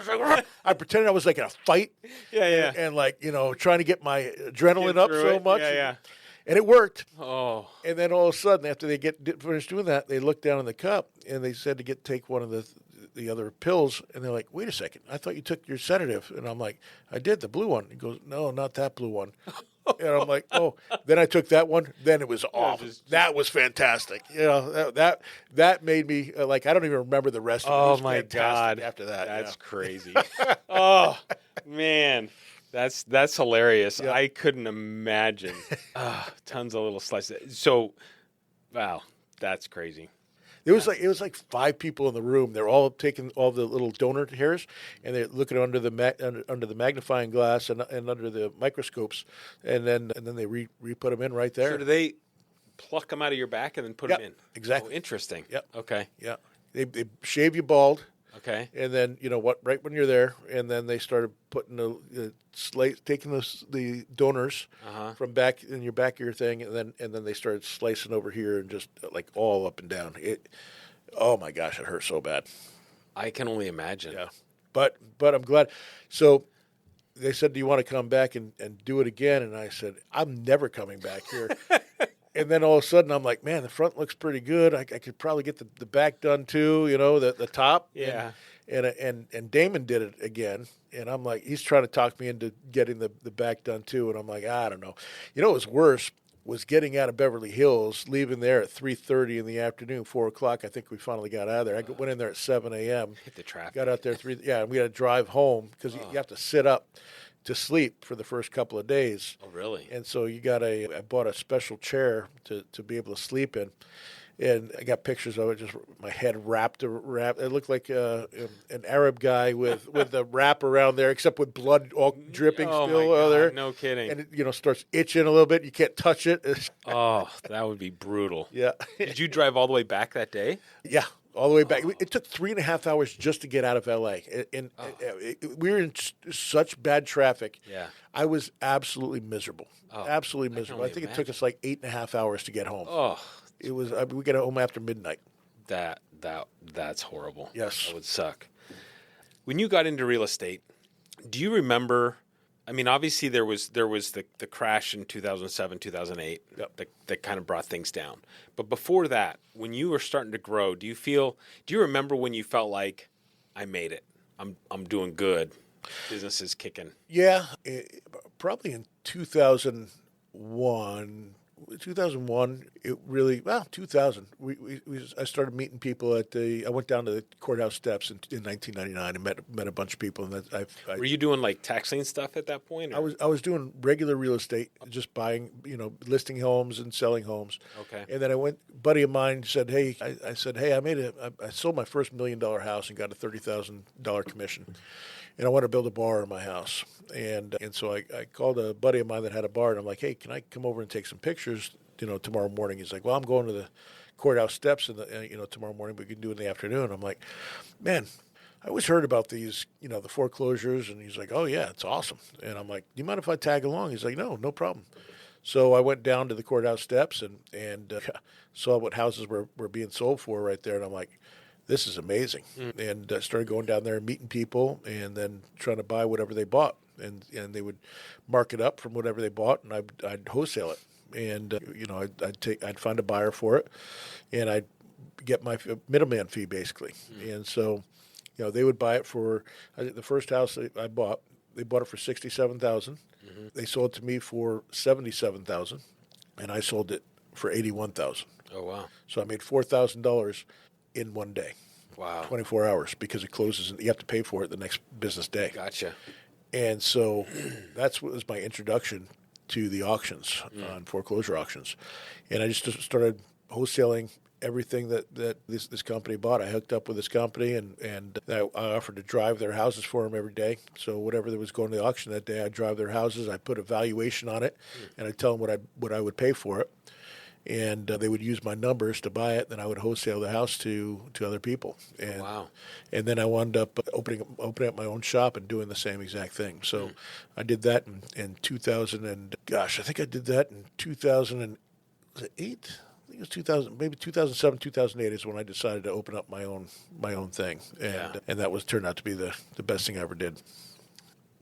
I pretended I was like in a fight. Yeah. And like, trying to get my adrenaline up so much. Yeah. And it worked. Oh. And then all of a sudden, after they finished doing that, they looked down in the cup, and they said to take one of the other pills. And they're like, wait a second, I thought you took your sedative. And I'm like, I did, the blue one. He goes, no, not that blue one. And I'm like, oh. Then I took that one. Then it was off. That was fantastic. That made me, like, I don't even remember the rest of it. It was my God. After that. That's crazy. Oh, man. That's hilarious. Yeah. I couldn't imagine. Tons of little slices. So, wow, that's crazy. It was like 5 people in the room. They're all taking all the little donor hairs, and they're looking under the magnifying glass and under the microscopes, and then they re-put them in right there. So do they pluck them out of your back and then put them in? Exactly. Oh, interesting. Yep. Okay. Yeah. They shave you bald. Okay. And then right when you're there, and then they started putting taking the donors from back in your back of your thing, and then they started slicing over here and just like all up and down. Oh my gosh, it hurt so bad. I can only imagine. Yeah, but I'm glad. So they said, do you want to come back and do it again? And I said, I'm never coming back here. And then all of a sudden, I'm like, man, the front looks pretty good. I could probably get the back done too, the top. Yeah. And Damon did it again. And I'm like, he's trying to talk me into getting the back done too. And I'm like, I don't know. What was worse was getting out of Beverly Hills, leaving there at 3:30 in the afternoon, 4 o'clock. I think we finally got out of there. I went in there at 7 a.m. Hit the traffic. Got out there and we had to drive home because you have to sit up to sleep for the first couple of days. Oh, really? And so I bought a special chair to be able to sleep in. And I got pictures of it, just my head wrapped. It looked like an Arab guy with a wrap around there, except with blood all dripping Oh, still my God, there. no kidding. And it, starts itching a little bit. You can't touch it. Oh, that would be brutal. Yeah. Did you drive all the way back that day? Yeah. All the way back. It took 3.5 hours just to get out of L.A. We were in such bad traffic. Yeah. I was absolutely miserable. Absolutely miserable. I think it took us like 8.5 hours to get home. Oh, It was. We got home after midnight. That's horrible. Yes. That would suck. When you got into real estate, do you remember? I mean, obviously there was the crash in 2007, 2008 that kind of brought things down. But before that, when you were starting to grow, do you remember when you felt like I made it? I'm doing good. Business is kicking. Yeah, probably in 2001 2001, it really, 2000. I started meeting people I went down to the courthouse steps in 1999 and met a bunch of people. And Were you doing like tax lien stuff at that point? Or? I was doing regular real estate, just buying, listing homes and selling homes. Okay. And then a buddy of mine said, hey, I said, hey, I sold my first $1 million house and got a $30,000 commission. And I want to build a bar in my house. And so I called a buddy of mine that had a bar, and I'm like, hey, can I come over and take some pictures, tomorrow morning? He's like, well, I'm going to the courthouse steps tomorrow morning, but we can do it in the afternoon. I'm like, man, I always heard about these, the foreclosures. And he's like, oh, yeah, it's awesome. And I'm like, do you mind if I tag along? He's like, no problem. So I went down to the courthouse steps and saw what houses were being sold for right there. And I'm like, this is amazing. And started going down there and meeting people and then trying to buy whatever they bought. And they would mark it up from whatever they bought, and I'd wholesale it. And, I'd find a buyer for it, and I'd get my middleman fee, basically. And so, they would buy it for, I think the first house I bought, they bought it for $67,000. They sold it to me for $77,000, and I sold it for $81,000. Oh, wow. So I made $4,000 in one day. Wow. 24 hours, because it closes and you have to pay for it the next business day. Gotcha. And so that's what was my introduction to the auctions, on foreclosure auctions. And I just started wholesaling everything that this company bought. I hooked up with this company, and I offered to drive their houses for them every day. So whatever that was going to the auction that day, I'd drive their houses. I put a valuation on it, and I'd tell them what I would pay for it. And they would use my numbers to buy it. Then I would wholesale the house to other people. And, wow. And then I wound up opening up my own shop and doing the same exact thing. So I did that in 2000 and, I think I did that in 2008. I think it was 2000, maybe 2007, 2008 is when I decided to open up my own thing. And that turned out to be the best thing I ever did.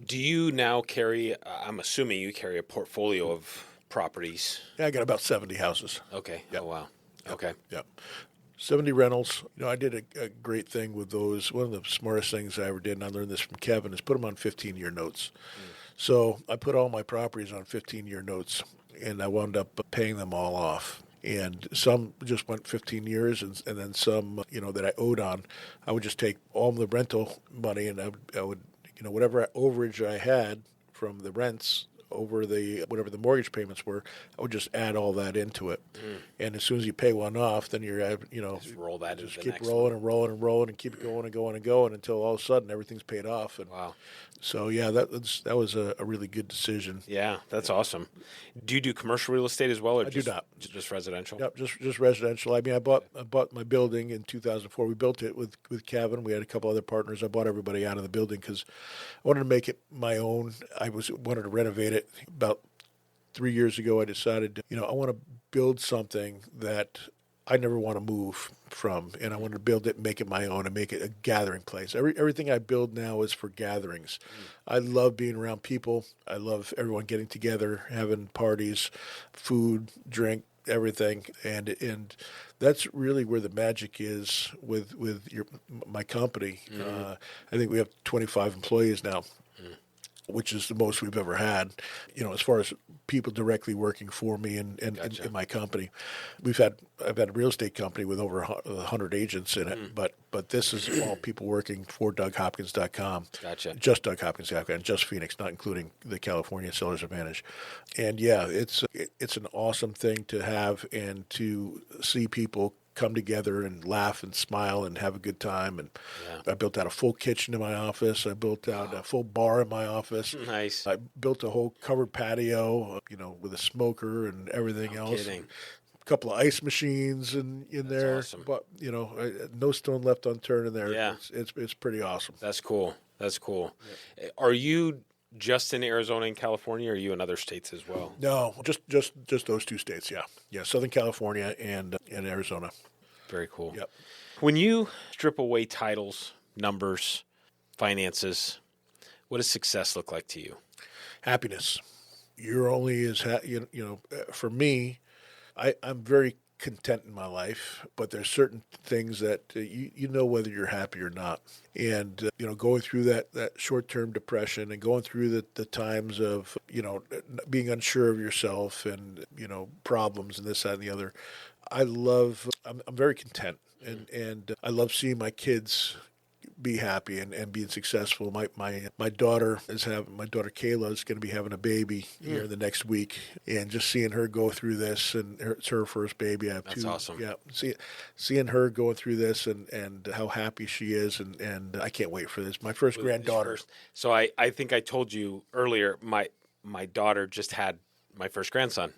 Do you now carry, I'm assuming you carry a portfolio of properties? Yeah, I got about 70 houses. Okay. Yep. Oh, wow. Yep. Okay. Yeah. 70 rentals. I did a great thing with those. One of the smartest things I ever did, and I learned this from Kevin, is put them on 15-year notes. So I put all my properties on 15-year notes, and I wound up paying them all off. And some just went 15 years, and then some, that I owed on, I would just take all the rental money, and I would whatever overage I had from the rents over whatever the mortgage payments were, I would just add all that into it. And as soon as you pay one off, then you're, just roll that just into the keep next rolling one. and rolling and rolling and keep it going and going and going until all of a sudden everything's paid off. And wow. So yeah, that was a really good decision. Yeah, that's awesome. Do you do commercial real estate as well, or I do not. Just residential? Yep, just residential. I mean, I bought my building in 2004. We built it with Kevin. We had a couple other partners. I bought everybody out of the building because I wanted to make it my own. I wanted to renovate it. About 3 years ago, I decided, I want to build something that I never want to move from, and I want to build it, make it my own, and make it a gathering place. Everything I build now is for gatherings. I love being around people. I love everyone getting together, having parties, food, drink, everything, and that's really where the magic is with my company. I think we have 25 employees now, which is the most we've ever had, as far as people directly working for me and Gotcha. in my company. I've had a real estate company with over 100 agents in it, but this is all people working for DougHopkins.com. Gotcha. Just DougHopkins.com, and just Phoenix, not including the California Sellers Advantage. And yeah, it's an awesome thing to have and to see people come together and laugh and smile and have a good time. And I built out a full kitchen in my office. I built out a full bar in my office. Nice. I built a whole covered patio, with a smoker and everything else. Kidding. A couple of ice machines in there. awesome. But, no stone left unturned in there. Yeah. It's pretty awesome. That's cool. Are you just in Arizona and California, or are you in other states as well? No, just those two states, yeah. Yeah, Southern California and Arizona. Very cool. Yep. When you strip away titles, numbers, finances, what does success look like to you? Happiness. You're only as for me, I'm very content in my life, but there's certain things that you know whether you're happy or not. And, going through that short-term depression and going through the times of, being unsure of yourself and, problems and this, that, and the other, I'm very content. And I love seeing my kids be happy and being successful. My daughter Kayla is going to be having a baby here in the next week, and just seeing her go through this, and it's her first baby. I have That's two. awesome. Yeah, seeing her going through this and how happy she is, and I can't wait for this. My first granddaughter. So I think I told you earlier, my daughter just had my first grandson.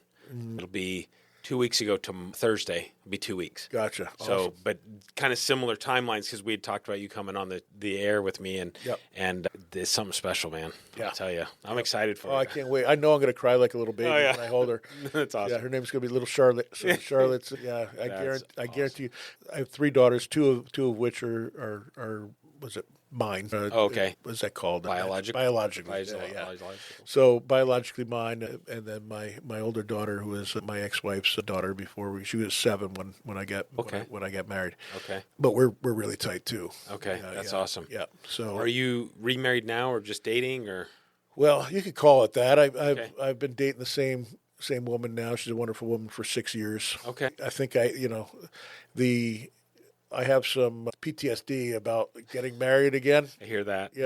It'll be 2 weeks ago to Thursday. It'll be 2 weeks. Gotcha. So, Awesome. but kind of similar timelines, because we had talked about you coming on the air with me, and Yep. and it's something special, man. Yeah. I'll tell you, I'm excited for Oh, you. I can't wait. I know I'm going to cry like a little baby when I hold her. That's awesome. Yeah, her name's going to be Little Charlotte. So Charlotte's, yeah, I guarantee you. I have three daughters, two of which are was it mine? Okay. What's that called? Biologically. Yeah. So biologically mine, and then my older daughter, who is my ex-wife's daughter. She was 7 when I got married. Okay. But we're really tight too. Okay, that's awesome. Yeah. So Are you remarried now, or just dating, or? well, you could call it that. Okay. I've been dating the same woman now. She's a wonderful woman for 6 years. Okay. I think I have some PTSD about getting married again. I hear that.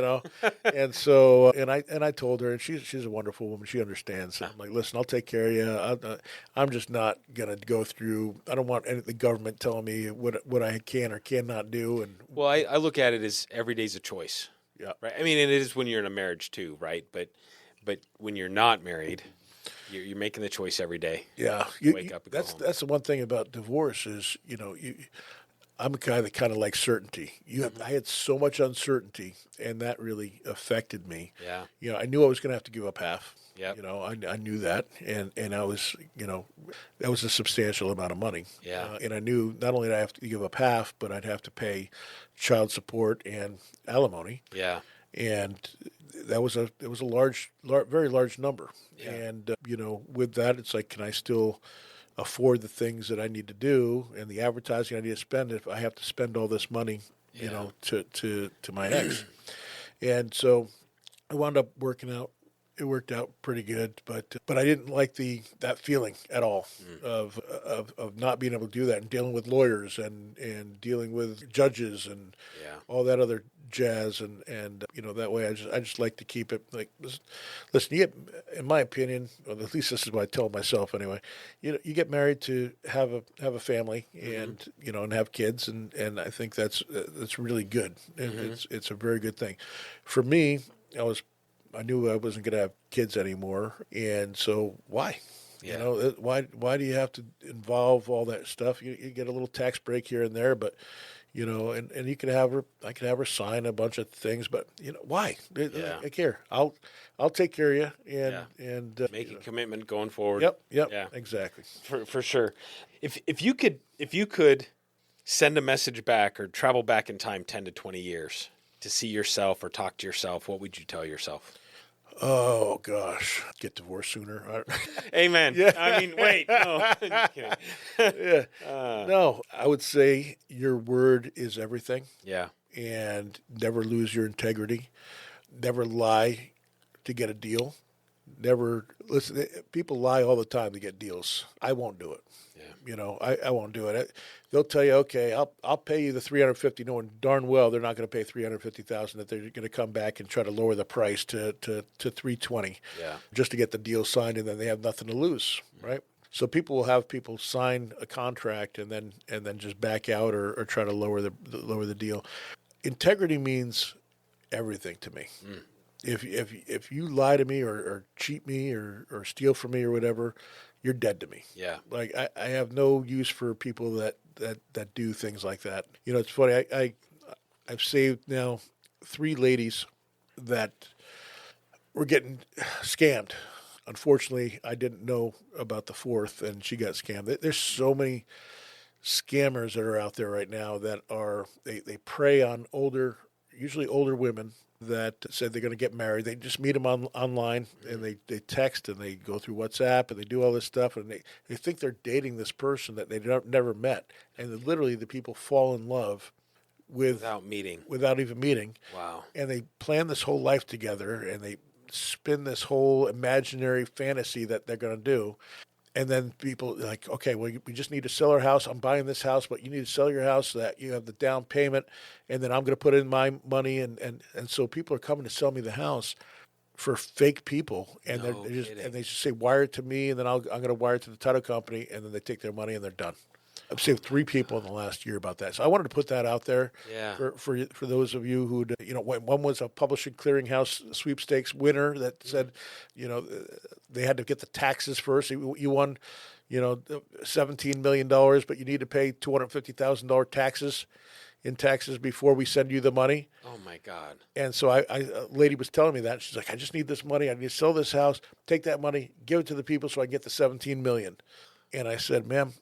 And so and I told her, and she's a wonderful woman. She understands. I'm like, listen, I'll take care of you. I'm just not gonna go through. I don't want the government telling me what I can or cannot do. And Well, I look at it as every day's a choice. yeah, Right. I mean, and it is when you're in a marriage too, right? But when you're not married, you're making the choice every day. yeah. Wake up and go home. That's the one thing about divorce is I'm a guy that kind of likes certainty. I had so much uncertainty, and that really affected me. Yeah. I knew I was going to have to give up half. Yep. I knew that, and I was, that was a substantial amount of money. Yeah. And I knew not only did I have to give up half, but I'd have to pay child support and alimony. Yeah. And it was a very large number. Yeah. And with that, it's like, can I still afford the things that I need to do and the advertising I need to spend if I have to spend all this money, to my ex. And so I wound up working out. It worked out pretty good, but I didn't like that feeling at all of not being able to do that, and dealing with lawyers and dealing with judges and all that other jazz, and that way I just like to keep it like, listen, in my opinion, or at least this is what I tell myself anyway, you get married to have a family and and have kids, and I think that's really good. It's a very good thing. For me, I knew I wasn't going to have kids anymore, and so why? Yeah. Why do you have to involve all that stuff? You get a little tax break here and there, but and you could have her. I could have her sign a bunch of things, but why? I care. I'll take care of you and Make a commitment going forward. Yep. Yeah. Exactly. For sure. If you could send a message back or travel back in time 10 to 20 years to see yourself or talk to yourself, what would you tell yourself? Oh gosh, get divorced sooner. Amen. Yeah. I mean, wait, no, just kidding. Yeah. No, I would say your word is everything. Yeah. And never lose your integrity. Never lie to get a deal. Never listen. People lie all the time to get deals. I won't do it. Yeah. I won't do it. They'll tell you, okay, I'll pay you the $350, knowing darn well they're not going to pay $350,000. That they're going to come back and try to lower the price to $320. Yeah. Just to get the deal signed, and then they have nothing to lose, right? So people will have people sign a contract and then just back out or try to lower the deal. Integrity means everything to me. If you lie to me or cheat me or steal from me or whatever, you're dead to me. Yeah. Like I have no use for people that do things like that. It's funny. I've saved now 3 ladies that were getting scammed. Unfortunately, I didn't know about the 4th, and she got scammed. There's so many scammers that are out there right now that they prey on older usually older women that said they're going to get married. They just meet them online, and they text, and they go through WhatsApp, and they do all this stuff, and they think they're dating this person that they never met. And then literally the people fall in love without even meeting. Wow. And they plan this whole life together, and they spin this whole imaginary fantasy that they're going to do. And then people are like, okay, well, we just need to sell our house. I'm buying this house, but you need to sell your house so that you have the down payment, and then I'm going to put in my money. And so people are coming to sell me the house for fake people, and they just say, wire it to me, and then I'm going to wire it to the title company, and then they take their money and they're done. I've saved 3 people in the last year about that. So I wanted to put that out there for those of you who, one was a publishing clearinghouse sweepstakes winner that said, they had to get the taxes first. You won, $17 million, but you need to pay $250,000 taxes before we send you the money. Oh my God. And so a lady was telling me that. She's like, I just need this money. I need to sell this house, take that money, give it to the people so I can get the $17 million. And I said, ma'am,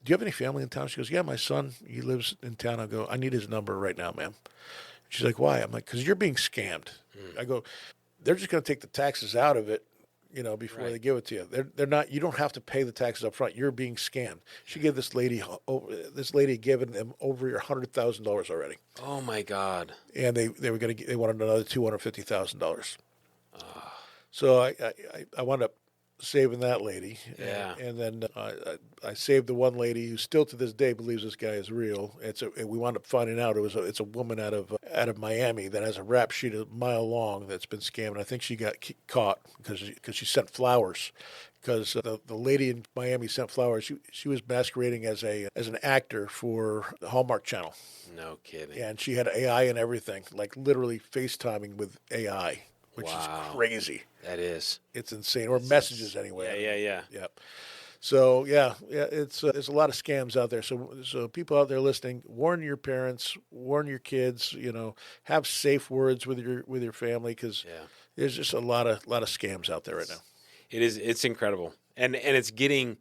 do you have any family in town? She goes, yeah, my son, he lives in town. I go, I need his number right now, ma'am. She's like, why? I'm like, because you're being scammed. I go, they're just going to take the taxes out of it, before they give it to you. They're not. You don't have to pay the taxes up front. You're being scammed. She gave this lady given them over $100,000 already. Oh my God. And they wanted another $250,000. So I wound up saving that lady. Yeah. And then I saved the one lady who still to this day believes this guy is real. We wound up finding out it's a woman out of Miami that has a rap sheet a mile long that's been scammed. And I think she got caught because she sent flowers. Because the lady in Miami sent flowers. She was masquerading as an actor for the Hallmark Channel. No kidding. And she had AI and everything, like literally FaceTiming with AI. Which is crazy. That is. It's insane. Or messages anyway. Yeah. So it's there's a lot of scams out there. So people out there listening, warn your parents, warn your kids. Have safe words with your family because there's just a lot of scams out there right now. It is. It's incredible, and it's getting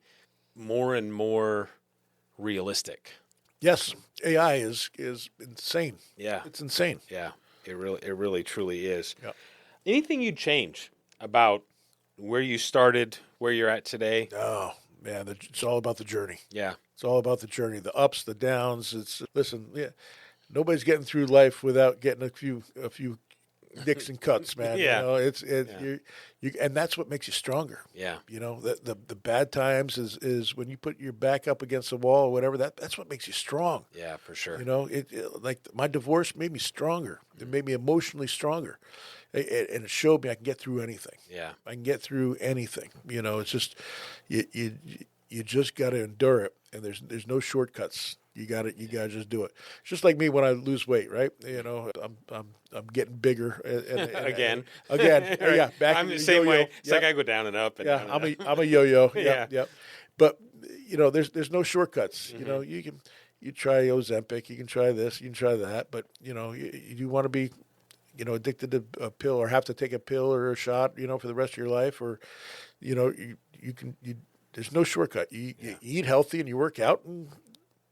more and more realistic. Yes, AI is insane. Yeah, it's insane. Yeah, it really truly is. Yeah. Anything you'd change about where you started, where you're at today? Oh, man, it's all about the journey. Yeah. It's all about the journey, the ups, the downs. Nobody's getting through life without getting a few nicks and cuts, man. Yeah. And that's what makes you stronger. Yeah. The bad times is when you put your back up against the wall or whatever, that's what makes you strong. Yeah, for sure. Like my divorce made me stronger. It made me emotionally stronger. And it showed me I can get through anything. Yeah. I can get through anything. It's just you just got to endure it, and there's no shortcuts. You got to just do it. It's just like me when I lose weight, right? I'm getting bigger again. Right. Yeah, back. I'm the same way. It's like I go down and up. And yeah, down and I'm a yo-yo. Yeah. Yep. But there's no shortcuts. Mm-hmm. You try Ozempic, you can try this, you can try that, but you want to be addicted to a pill or have to take a pill or a shot, for the rest of your life, or there's no shortcut. You eat healthy and you work out and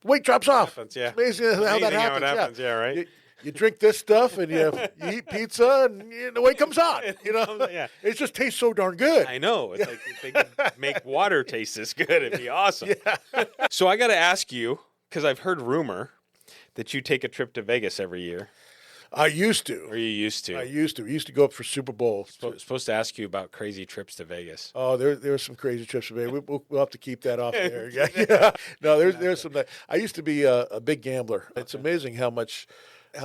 weight drops off. Happens, yeah. It's amazing how that happens. How it happens, yeah, right? You drink this stuff and you eat pizza and the weight comes on. Yeah. It just tastes so darn good. I know. It's like if they could make water taste this good, it'd be awesome. Yeah. So I got to ask you, because I've heard rumor that you take a trip to Vegas every year. I used to. Or you used to? I used to. We used to go up for Super Bowl. Supposed to ask you about crazy trips to Vegas. Oh, there were some crazy trips to Vegas. We'll have to keep that off there. Yeah. No, there's some. I used to be a big gambler. It's amazing how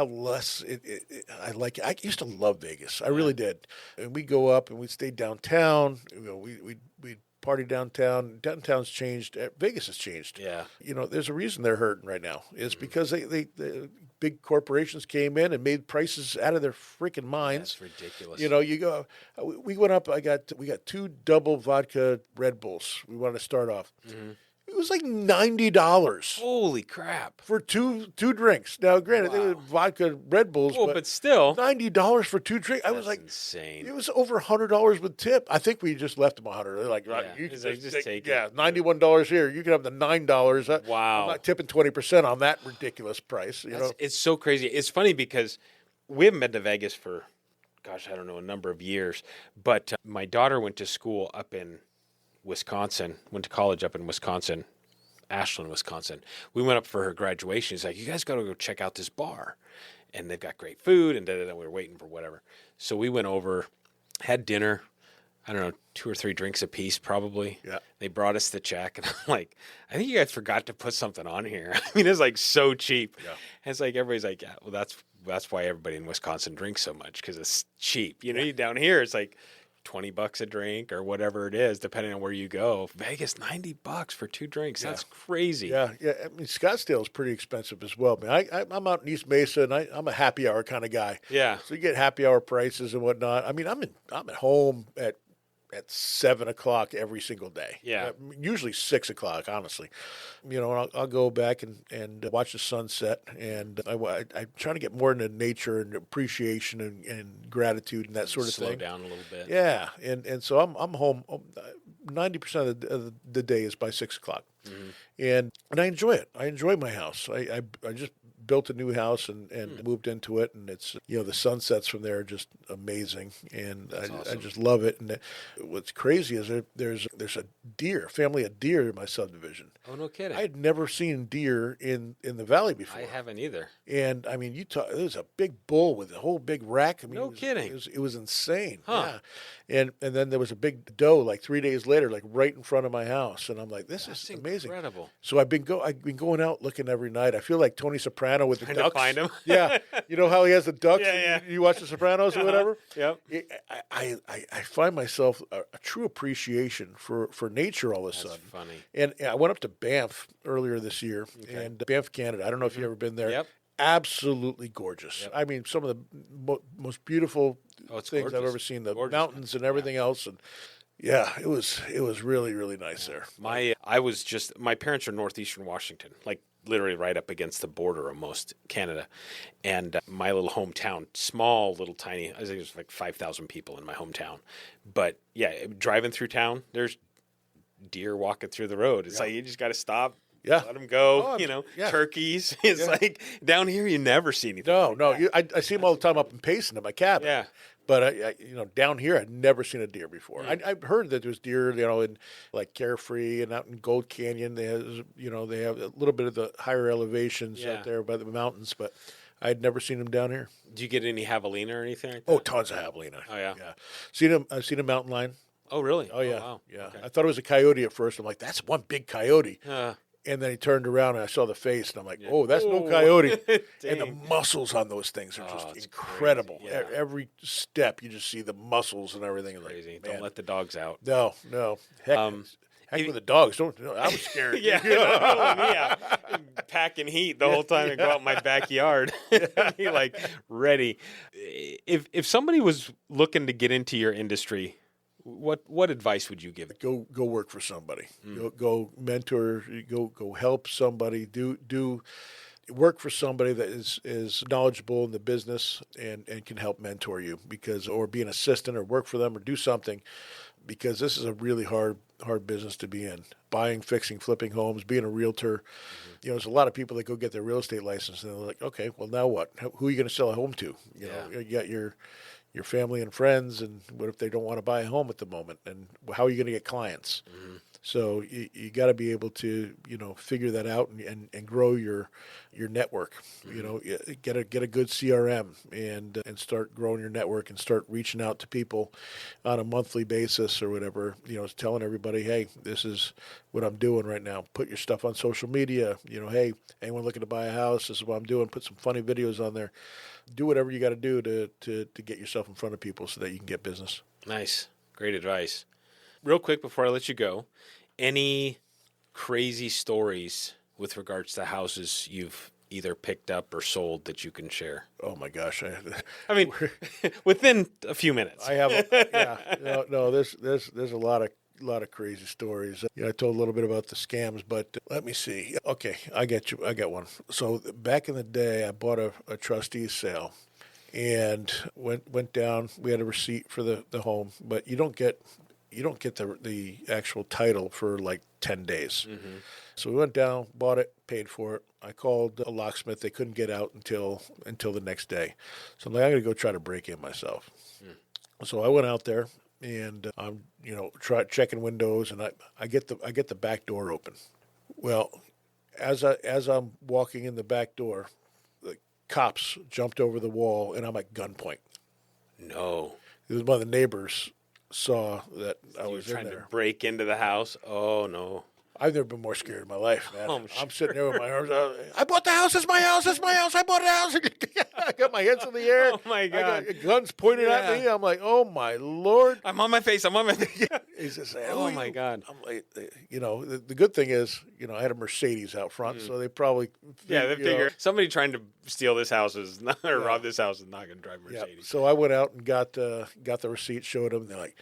less I like it. I used to love Vegas. I really did. And we go up and we stay downtown. We party downtown. Downtown's changed. Vegas has changed. Yeah. There's a reason they're hurting right now. It's because the big corporations came in and made prices out of their freaking minds. That's ridiculous. You go. We went up. We got 2 double vodka Red Bulls. We wanted to start off. Mm-hmm. It was like $90. Holy crap! For two drinks. Now, granted, they were vodka Red Bulls, but still $90 for 2 drinks. I was like, insane. It was over $100 with tip. I think we just left them $100. They're like, you can just take it. Yeah, $91 here. You can have the $9. Wow! I'm not tipping 20% on that ridiculous price. It's so crazy. It's funny because we haven't been to Vegas for, gosh, I don't know, a number of years. But my daughter went to school up in Wisconsin, went to college up in Wisconsin, Ashland, Wisconsin. We went up for her graduation. She's like, you guys got to go check out this bar. And they've got great food, and we were waiting for whatever. So we went over, had dinner, I don't know, 2 or 3 drinks apiece probably. Yeah. They brought us the check, and I'm like, I think you guys forgot to put something on here. I mean, it's like so cheap. Yeah. And it's like everybody's like, yeah, well, that's why everybody in Wisconsin drinks so much, because it's cheap. You know, down here it's like $20 a drink or whatever it is, depending on where you go. Vegas, $90 for 2 drinks. That's crazy. Yeah. I mean, Scottsdale is pretty expensive as well. I mean, I'm out in East Mesa, and I'm a happy hour kind of guy. Yeah. So you get happy hour prices and whatnot. I mean, I'm at home at 7 o'clock every single day. Yeah. Usually 6 o'clock, honestly. You know, I'll go back and watch the sunset, and I'm trying to get more into nature and appreciation and gratitude and that sort of Slow thing. down a little bit. Yeah, and so I'm home. 90% of the day is by 6 o'clock, and I enjoy it. I enjoy my house. I just built a new house and moved into it, and it's, you know, the sunsets from there are just amazing, and I awesome. just love it. And what's crazy is there's a family of deer in my subdivision. Oh, no kidding. I had never seen deer in the valley before. I haven't either. And I mean, there was a big bull with a whole big rack. I mean, No kidding. It was insane. Huh. Yeah. And then there was a big doe like 3 days later, like right in front of my house. And I'm like, this That's is amazing. incredible. So I've been going out looking every night. I feel like Tony Soprano with the Trying to ducks. find 'em. Yeah. You know how he has the ducks? Yeah. You watch The Sopranos or whatever? Yep. I find myself a true appreciation for nature all of a That's sudden. funny. And I went up to Banff earlier this year, and Banff, Canada. I don't know if you've ever been there. Yep. Absolutely gorgeous. Yep. I mean, some of the most beautiful it's things I've gorgeous. ever seen. The Gorgeous mountains and everything else, and yeah, it was really, really nice there. My parents are northeastern Washington, like literally right up against the border almost Canada, and my little hometown, small, little tiny. I think there's like 5,000 people in my hometown, but yeah, driving through town, there's deer walking through the road. It's like you just got to stop. Yeah. Let them go. Oh, yeah. Turkeys. It's like down here you never see anything. No. I see them all the time up in Payson in my cabin. Yeah. But down here, I'd never seen a deer before. I've heard that there's deer, in like Carefree and out in Gold Canyon. They have a little bit of the higher elevations out there by the mountains, but I'd never seen them down here. Do you get any javelina or anything like that? Oh, tons of javelina. Oh, yeah. Yeah. I've seen a mountain lion. Oh, really? Oh, yeah. Wow. Yeah. Okay. I thought it was a coyote at first. I'm like, that's one big coyote. Uh, And then he turned around and I saw the face, and I'm like, oh, that's no coyote. And the Dang. muscles on those things are just it's incredible. crazy, yeah. Every step, you just see the muscles and everything. Like, Crazy. man. Don't let the dogs out. No. Heck with the dogs. I was scared. Yeah. Packing heat the whole time and go out in my backyard. Be like ready. If somebody was looking to get into your industry, what advice would you give? Go work for somebody. Go mentor. Go help somebody. Do work for somebody that is knowledgeable in the business and can help mentor you, or be an assistant or work for them or do something, because this is a really hard business to be in. Buying, fixing, flipping homes, being a realtor. There's a lot of people that go get their real estate license and they're like, okay, well now what? Who are you going to sell a home to? You got your family and friends, and what if they don't want to buy a home at the moment? And how are you going to get clients? So you got to be able to, figure that out and grow your network. Get a good CRM and start growing your network and start reaching out to people on a monthly basis or whatever. Telling everybody, hey, this is what I'm doing right now. Put your stuff on social media. Hey, anyone looking to buy a house, this is what I'm doing. Put some funny videos on there. Do whatever you got to do to get yourself in front of people so that you can get business. Nice. Great advice. Real quick before I let you go, any crazy stories with regards to houses you've either picked up or sold that you can share? Oh my gosh! I mean, within a few minutes. I have. No. There's a lot of crazy stories. I told a little bit about the scams, but let me see. Okay, I get you. I got one. So back in the day, I bought a trustee's sale, and went down. We had a receipt for the home, but you don't get you don't get the actual title for like 10 days. So we went down, bought it, paid for it. I called a locksmith. They couldn't get out until the next day. So I'm like, I'm going to go try to break in myself. So I went out there, and I'm checking windows, and I get the back door open. Well, as I'm walking in the back door, the cops jumped over the wall, and I'm at gunpoint. No. It was one of the neighbors saw that I was trying in there. to break into the house. Oh, no. I've never been more scared in my life, man. Oh, I'm sitting there with my arms out. I bought the house. It's my house. It's my house. I bought a house. I got my hands in the air. Oh, my God. I got guns pointed at me. I'm like, oh, my Lord. I'm on my face. He's just saying, Oh, my God. I'm like, the good thing is, I had a Mercedes out front, so they probably. Yeah, they figure somebody trying to steal this house or rob this house is not going to drive Mercedes. Yeah. So I went out and got the receipt, showed them. They're like,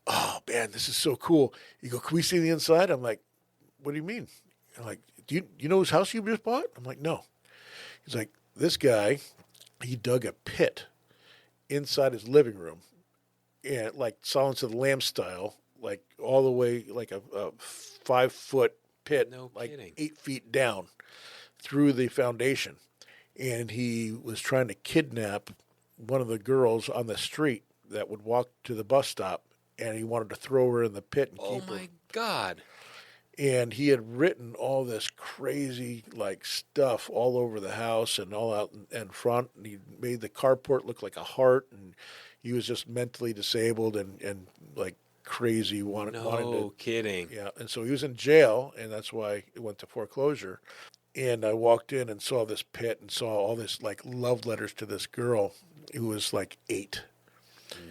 oh, man, this is so cool. You go, can we see the inside? I'm like, what do you mean? I'm like, do you know whose house you just bought? I'm like, no. He's like, this guy, he dug a pit inside his living room, and like Silence of the Lambs style, like all the way, like a 5-foot pit, No like kidding. 8 feet down through the foundation. And he was trying to kidnap one of the girls on the street that would walk to the bus stop, and he wanted to throw her in the pit and keep her. Oh, my God. And he had written all this crazy like stuff all over the house and all out in front. And he made the carport look like a heart. And he was just mentally disabled and like crazy. Wanted No kidding. Yeah. And so he was in jail, and that's why it went to foreclosure. And I walked in and saw this pit and saw all this like love letters to this girl who was like 8.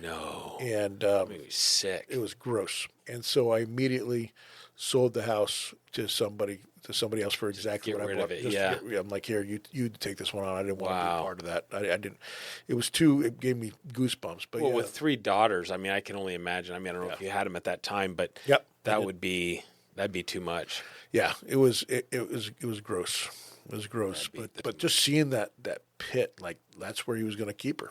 No. And Made me sick. it was gross. And so I immediately sold the house to somebody else for exactly get what I rid bought. of it, yeah. I'm like, here, you take this one on. I didn't want to Wow. be part of that. I didn't. It gave me goosebumps. But Well, yeah, with 3 daughters, I mean, I can only imagine. I mean, I don't know if you had them at that time, but Yep, that'd be too much. yeah, it was gross. It was gross. But just seeing that pit, like that's where he was going to keep her.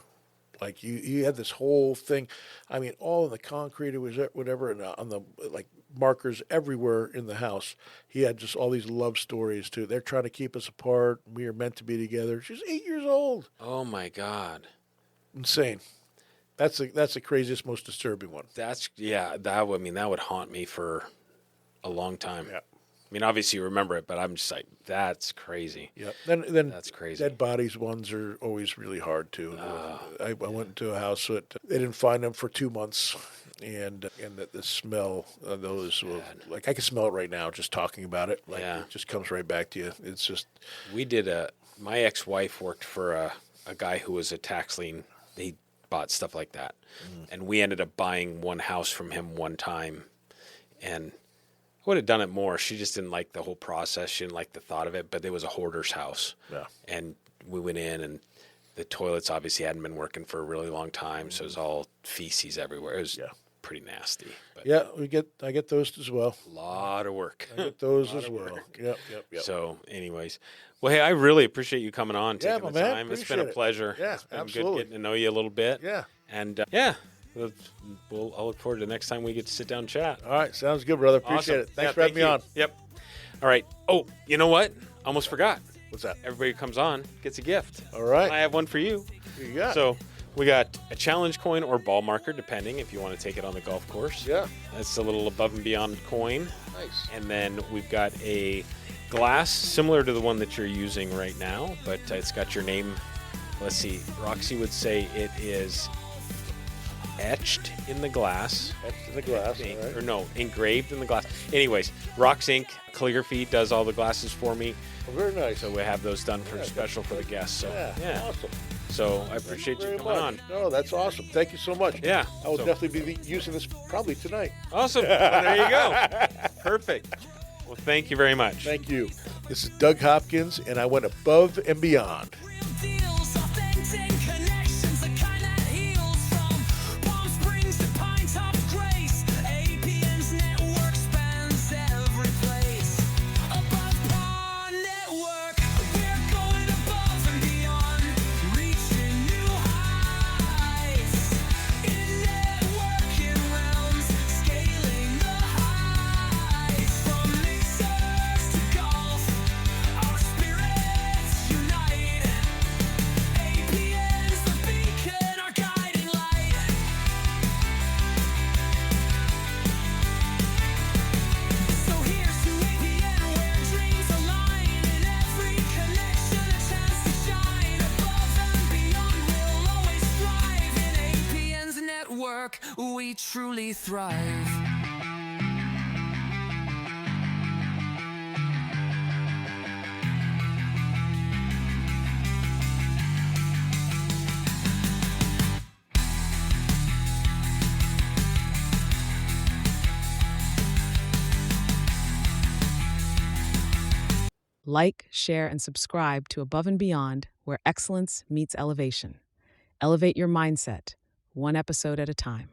Like you had this whole thing. I mean, all in the concrete, it was whatever, and on the like markers everywhere in the house. He had just all these love stories too. They're trying to keep us apart. We are meant to be together. She's 8 years old. Oh, my God. Insane. That's the craziest, most disturbing one. That would haunt me for a long time. Yeah. I mean, obviously you remember it, but I'm just like, that's crazy. Yeah. Then That's crazy. Dead bodies ones are always really hard too. I went into a house that they didn't find them for 2 months, and the smell of those were, like I can smell it right now just talking about it. Like Yeah. it just comes right back to you. It's just We did my ex-wife worked for a guy who was a tax lien. He bought stuff like that. And we ended up buying one house from him one time, and I would have done it more. She just didn't like the whole process. She didn't like the thought of it, but it was a hoarder's house. Yeah. And we went in, and the toilets obviously hadn't been working for a really long time, so it was all feces everywhere. It was pretty nasty. But yeah. I get those as well. a lot of work. I get those as well. Yep. So, anyways, well, hey, I really appreciate you coming on, Yeah, taking my the man. time. It's been a Appreciate it. pleasure. Yeah, it's been absolutely. good getting to know you a little bit. Yeah. And I'll look forward to the next time we get to sit down and chat. All right. Sounds good, brother. Appreciate Awesome. it. Thanks Yeah, for having me you. on. Yep. All right. Oh, you know what? Almost forgot. What's that? Everybody who comes on gets a gift. All right. I have one for you. What you got? So we got a challenge coin or ball marker, depending if you want to take it on the golf course. Yeah. That's a little above and beyond coin. Nice. And then we've got a glass similar to the one that you're using right now, but it's got your name. Let's see. Roxy would say it is etched in the glass. Etched in the glass. Ink- All right. Or no, engraved in the glass. Anyways, Rox Ink Calligraphy does all the glasses for me. Well, very nice. So we have those done for special for the guests. So Yeah. Awesome. So I appreciate you Very coming much. on. No, that's awesome. Thank you so much. Yeah. I will So- definitely be using this probably tonight. Awesome. Well, there you go. Perfect. Well, thank you very much. Thank you. This is Doug Hopkins, and I went above and beyond. Scale work, we truly thrive. Like, share, and subscribe to Above and Beyond, where excellence meets elevation. Elevate your mindset, one episode at a time.